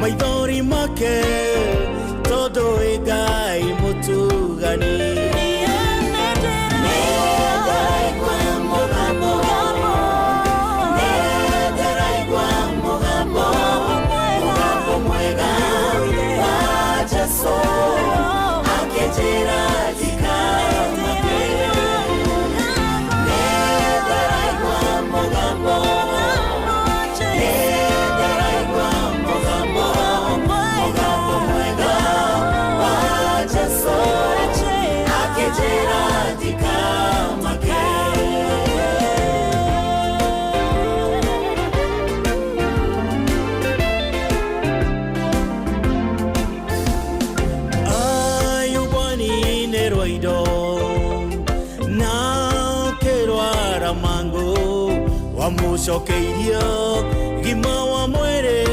maithori make todo Ngai mutugani wamucokeirio gima wa mwere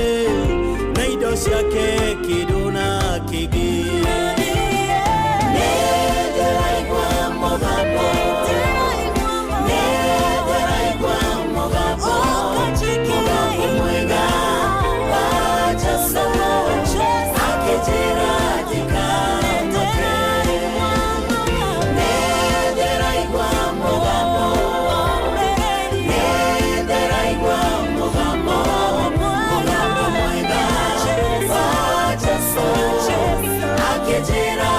na indo ciake kindu na kingi nĩndĩraigua mũgambo nĩndĩraigua mũgambo mwega wa Jesũ akĩnjĩra ndikanake nĩndĩraigua mũgambo nĩndĩraigua mũgambo mwega wa Jesũ akĩnjĩra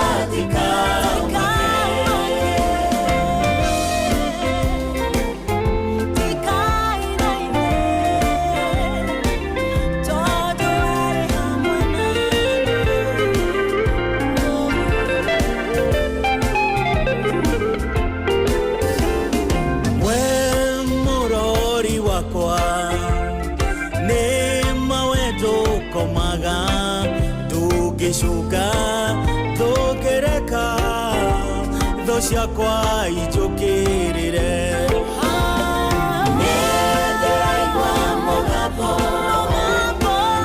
Shuka tokereka ciakwa ijukirire nĩndĩraigua mũgambo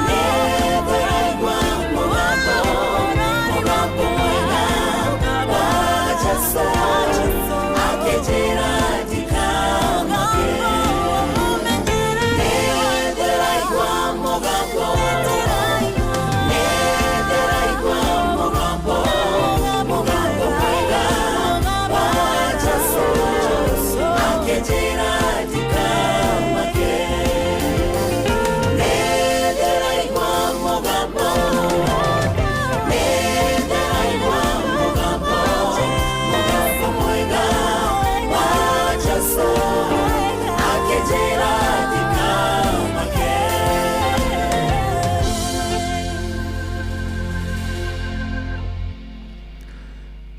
nĩndĩraigua mũgambo mwega wa Jesũ akĩnjĩra ndikanake nĩndĩraigua mũgambo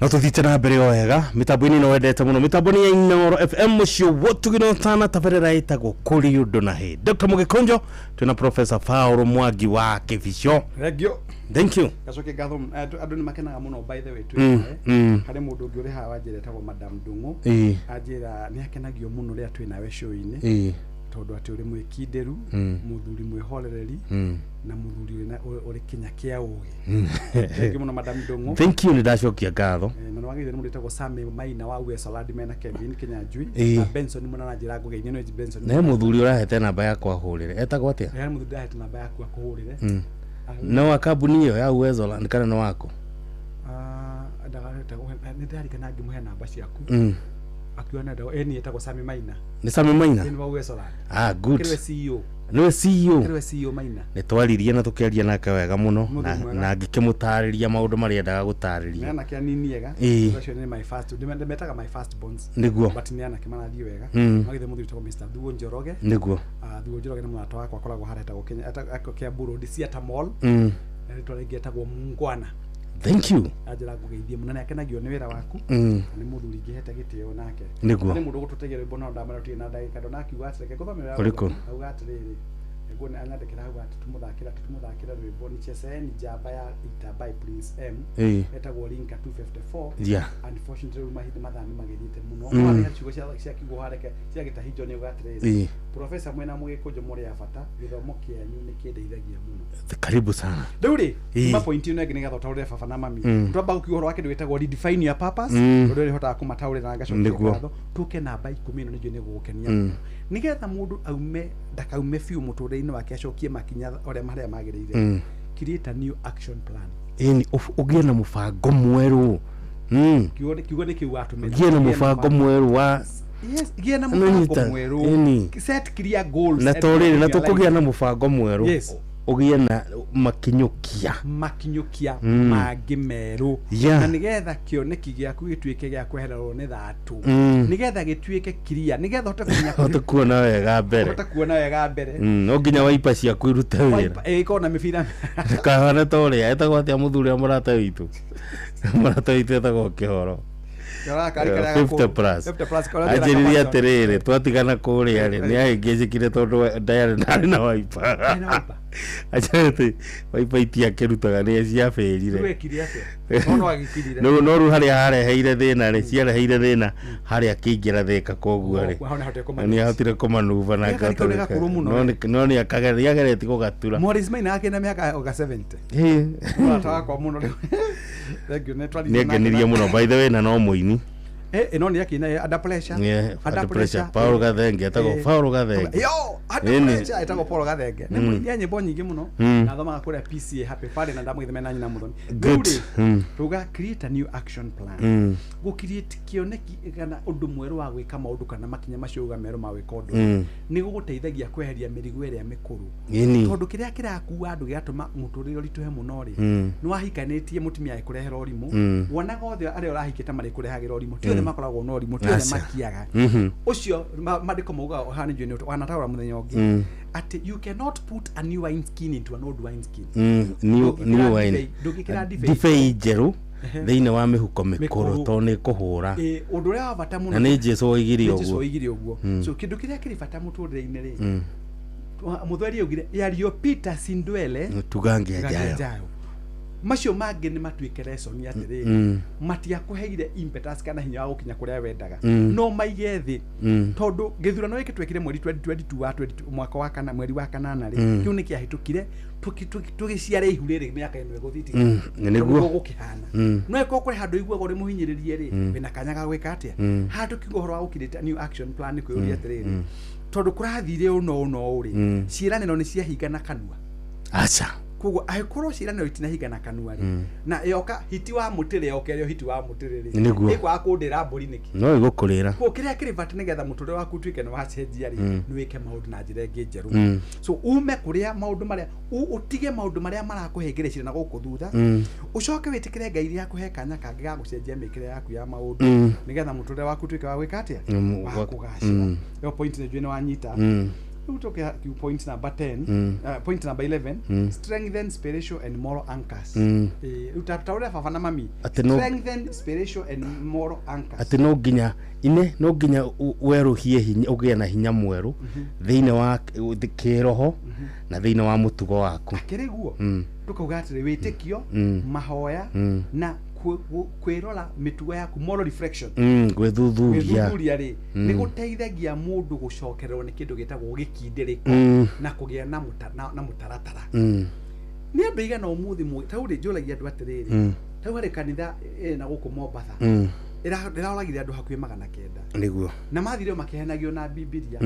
no tuthite na mbere o wega mitambo-ini no wendete muno mitambo-ini ya Inooro FM mucio wotugino tana tabarĩra ĩtagwo kũrĩ ũndũ na hĩ Dr. Mũgĩkũnjo twina Professor Paul Mwangi wa Kĩbicio. Thank you. Gacoke ngatho andũ nĩ makenaga muno by the way harĩ mũndũ ũngĩ ũrĩ haha wanjĩra etagwo Madam Ndung'u anjĩra nĩ akenagio muno rĩrĩa twĩ nawe show-inĩ tondu ati uri mwikinderu muthuri mwihorereri na muthuri uri kinya kia ugi thank you muno Madam Ndung'u. Thank you ni ndacokia ngatho na nwagire mundu etagwo Sami Maina wa Uwe Salad mena Kevin Kinyanjui na Benson muna na njira ngugeithie no Benson na muthuri urahete namba yakwa hurire etagwo atia ya muthuri ndahete namba yakwa kuhurire no wa kambuni iyo ya Uwe Salad kana no wako ndagareta ni ndari kana ngimuhe namba ciaku akiona ndo eni etagwo Sami Maina ni Sami Maina ni wa Uwe Salad good kiriwe CEO niwe CEO kiriwe CEO Maina ni twaririe na tukiaria nake wega muno na ngikimutariria maundu maria ndaga gutariria na kia nini ega ucio ni my first ndimetaga my first bonds niguo but ni ana kimanathi wega magithe muthuri tagwo Mr. Thuo Njoroge niguo Thuo Njoroge ni mwana wakwa akoragwo hareta Kenya akokia Burudi Theatre Mall na ritwa etagwo Mungwana. Thank you. Ajira ngugeithie munene akenagio ni wira waku ni muthuri ngihete gitio nake niguo ni mundu gututegere bona ndamara tu na ndagika ndo nakiuga atireke guthomera auga atiriri ego ni anandikira hau ati tumuthakira rwimbo ni cheseni jamba ya Itabai Prince M etagwo Linka 254 unfortunately mahidi mathani magithite muno ari achugo cia kigo hareke cia gitahijo ni auga atiriri Professor Mwena Mũgĩkũnjo muri afata githomo kianyu ni kindeithagia muno karibu sana nduri ma point ino ngine gathotaurire baba na mami twamba gukiuhoro wake ndwetagwo redefine your purpose ndio hotaga kumataurira na ngacokia ngatho tuke namba 10 no nijue ni gukenia nigetha mundu aume ndakaume fiu muturire-ini wake acokie makinya oria maria magirire create a new action plan ugie na mubango mweru kiugo ni kiuga atumira ugie na mubango mweru wa gie na mubango mweru set clear goals na torire na tukugia na mubango mweru ugie na makinyukia mangi meru na nigetha kioneki giaku gituike gia kwehererwo ni thatu nigetha gituike clear nigetha hote kuona wega mbere no nginya waipa ciaku irute wira ikona mibira kahana toria etagwo atia muthuri amurata witu etagwo Kihoro 50 plus ajiriria atiriri twatigana kuria ri ni ahingicikire tondu ndayari ndari na waipa ajete waipa itia kirutaga ni cia ferire no ru haria hareheire thina ri ciareheire thina haria kiingira thika koguo ri ni ahotire kumanuva na no ni akageretie kugatura Morris Maina akena miaka 70 murataga kwa muno ni ngenirie muno by the way na no muini ino ni akina under pressure Paulo Gathenge atago Paulo Gathenge yo under pressure atago Paulo Gathenge ni muini nyimbo nyingi muno na thoma kuri PCA happy party na ndamwithime na nyina muthoni tuga create a new action plan go create kioneki kana undu mweru wa gwika maundu kana makinya macio meru ma gwika undu ni guguteithagia kweheria mirigo iria mikuru tondu kiria kirakuwa andu giatuma muturire rituhe muno ri ni wahikanitie mutumia ikurehera orimu wonaga othe aria urahikite mari kurehagira orimu ti othe makoragwo no orimu ti othe makiaga ucio mandiko mauga hani jeni wanataura muthenya ungi ati you cannot put a new wine skin into an old wine skin new wine divei jeru thiine wa mihuko mikuru to ni kuhura undu ria wa bata muno na ni Jesu oigire uguo so kindu kiria kiri bata muturire-ini ri muthweri ugire yario Peter Sindwele tugange ajayo macio mangi ni matuike lesson atiri matia kuheire impetus kana hinya wa gukinya kuria wendaga no maige thi tondu githurano giki twekire mweri 2022 wa 20 mwaka wa kana mweri wa kanana ri kiu ni kiahitukire tugiciare ihurire miaka ino eguthiti niguo gukihana no eko kuri handu igwa ri muhinyiririe ri wina kanyaga gwika atia handu kigo horo wa gukirita new action plan ku yuri atiri tondu kurathire uno ri ciiraniro ni ciahingana kanua acha koguo aikorwo ciiraniro itinahingana kanua ri na yoka hiti wa mutire yokerio hiti wa mutire ri ikwa kundira mburi niki no igukurira ko kiria kiri vat nigetha muture waku twike no wacenjia ri ni wike maundu na njira ingi njeru so ume kuria maundu maria utige maundu maria marakuhengerecira na guku thutha ucoke witikire ngai ria kuhe kanya kangi ga gucenjia mikire yaku ya maundu nigetha muture waku twike wa gwika atia wa kugacira yo point ne jwene wanyita utoke point number 10 point number 11 strengthen spiritual and moral anchors utataura fafana mami strengthen spiritual and moral anchors ati no nginya weruhie hinya ugie na hinya mweru thiine wa kiroho na thiine wa mutugo waku akiriguo tukauga atire witikio mahoya na kwirora mitugo yaku moral reflection gwithuthuria ri ni guteithagia mundu gucokererwo ni kindu gitagwo gikindiriko na kugia na mutaratara ni andu igana umuthi mu tauri njuragia andu atiriri tau hari kanitha na guku Mombasa iraoragire andu hakuhi 900 niguo na mathire makihenagio na Biblia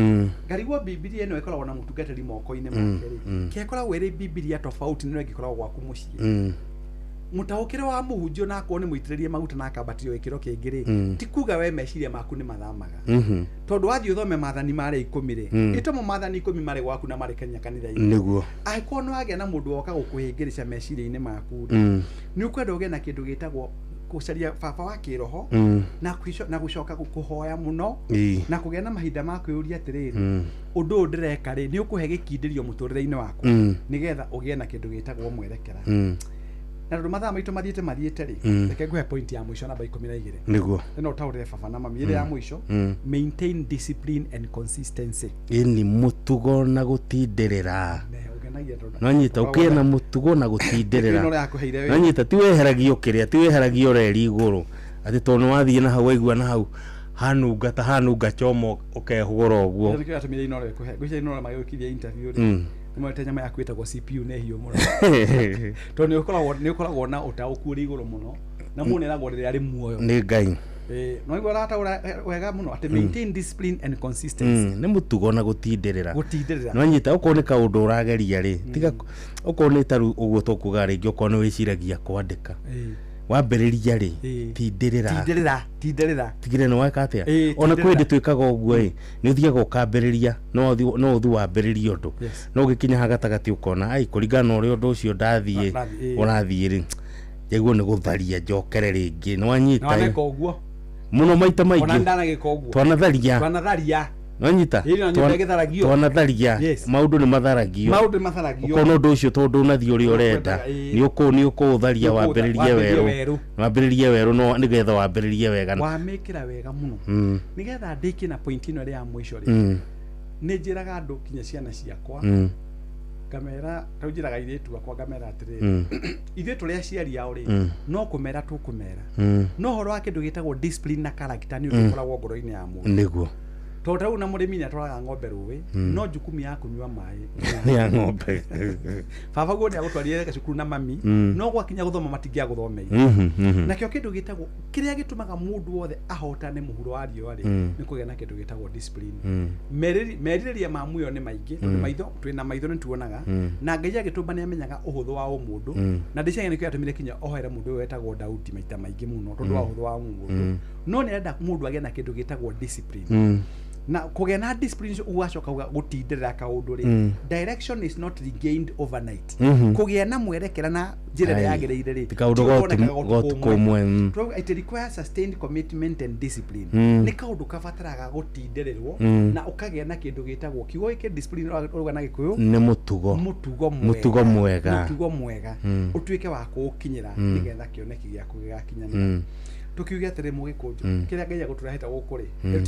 ngarigwo Biblia eno ikoragwo na mutungatiri moko-ini make ri kekoragwo iri Biblia tofauti no igikoragwo gwaku mucii mutaukire wa muhunjio na ko ni muitiririe maguta na akabatio ikiro kingiri ti kuga we meciria maku ni mathamaga tondu wathi uthome mathani mare 10 ri itomo mathani 10 mare gwaku na mare Kenya kanitha-ini niguo aiko no agia na mundu oka gukuhingirisha meciria-ini maku ni ukwenda uge na kindu gitagwo kucaria baba wa kiroho na gucoka gukuhoya muno na kugia na mahinda ma kwiyuria atiriri undu ndireka ri ni ukuhe gikindirio muturire-ini waku nigetha ugie na kindu gitagwo mwerekera na ndo mathaa maitu mathiete ri reke nguhe point ya mwisho namba 12 niguo ino taurire baba na mami ile ya mwisho maintain discipline and consistency ini mutugo na gutindirira no nyita ukie na mutugo na gutindirira no nyita ti weheragio kiria ti weheragio reri iguru ati tondu wathie na hau aigua na hau hanunga chomo ukehugura uguo ndio atumire ino reke kuhe gwicia ino magiokiria interview ri mwete nyama yaku itagwo CPU ne hiyo muno to ni ukoragwo na utaukuri iguru muno na muneragwo riri ari muoyo ni ngai no igwa rataura wega muno ati maintain discipline and consistency ni mutugo na gutindirira no nyita ukone kaundu urageria ri tiga ukone taru uguo tukuga ringi ukone wiciragia kwandika wambiriria ri tindirira tigire no weka atia ona kwende twikaga uguo ni uthiaga ukambiriria no uthu wambiriria undu no ugikinya hagatagati ukona ai kuringana uri undu ucio ndathie urathie ri jaiguo ni gutharia njokere ringi no anyita no neka uguo muno maita maingi ona ndanagika uguo twanatharia no nyita twanatharia maundu ni matharagio kono ndu ucio tondu nathio uri urenda ni ukutharia wambiririe weru no nigetha wambiririe wega wamikira wega muno nigetha ndiki na point ino ya mwisho ri ni njiraga andu kinya ciana ciakwa kamera taujiraga iretu akwa kamera atiriri ithe tuli aciari yao ri no kumera tukumera no horo wa kindu gitagwo discipline na character ni ukoragwo ngoro-ini ya mundu niguo tondu na murimi ni atwaraga ng'ombe ruwi no njukumi ya kunywa mai ya ng'ombe baba guo ni agutwarire gacukuru na mami no gwakinya guthoma matingia guthomeire na kio kindu gitagwo kiria gitumaga mundu wothe ahotane muhuro wa riwa ri ni kugia na kindu gitagwo discipline meririria ma muyo ni maingi tondu maitho twina maitho ni tuonaga na Ngai agitumba ni amenyaga uhuthu wa mundu na ndicenge nikio atumire kinya ohere mundu wetagwo Daudi maita maingi muno tondu wa uhuthu wa mundu no ni enda mundu agie na kindu gitagwo discipline na kugia na discipline ugacoka gutindirira kaundu ri direction is not regained overnight kugia na mwerekera na njira ya yagireire ri kaundu gotukumwe it requires sustained commitment and discipline ni kaundu kabataraga gutindirirwo na ukagia na kindu gitagwo kiugo iki discipline uruga na gikuyu ni mutugo mwega utuike wa kukinyira nigetha kioneki giaku gigakinyana tukiuge atiri mugikunju kiria Ngai aguturahita gukuri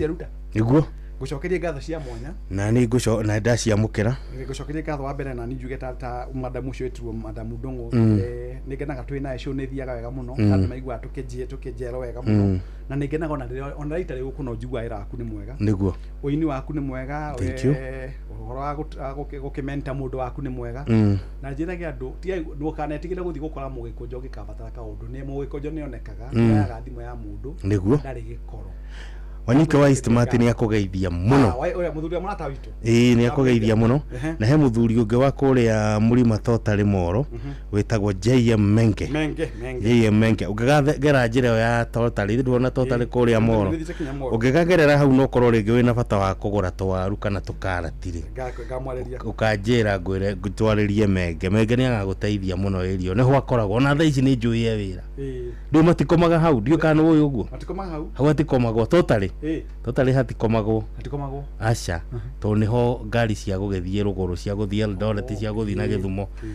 ruta niguo gucokeria ngatho cia mwanya na ni nguco na ndaciamukira gucokeria ngatho wa mbere na ni njuge ta madamu cio etirwo madamu Ndongo ni ngenaga twina cio ni thiaga wega muno andu maigua tukijero wega muno na ni ngenaga ona rita ri gukuno njigua ira aku ni mwega niguo uini waku ni mwega uhoro wa gukimenta mundu waku ni mwega na njiraga andu ndukanetigire guthi gukora mugikunjo gikabatara kaundu ni mugikunjo ni onekaga ya thimo ya mundu niguo ndari gikoro Wanike wa Eastmart ni akugeithia muno oya muthuri wa murata witu ni akugeithia muno na he muthuri ungi wa kuria Murima Totally Moro wetagwo JM Menge ugigagera njira ya Totally ndwona Totally kuria Moro ugigagerera hau no korwo ringi wina bata wa kugura twaru kana tukaratiri ukanjira ngwire gutwaririe Menge ni agaguteithia muno irio niho akoragwo na thaa ici ni njuye wira ndu matikomaga hau ndio kana uyu uguo matikomaga hau atikomagwo Totally hatikomagwo aca to niho ngari cia gugethie ruguru cia guthie Eldoret cia guthie na Githumo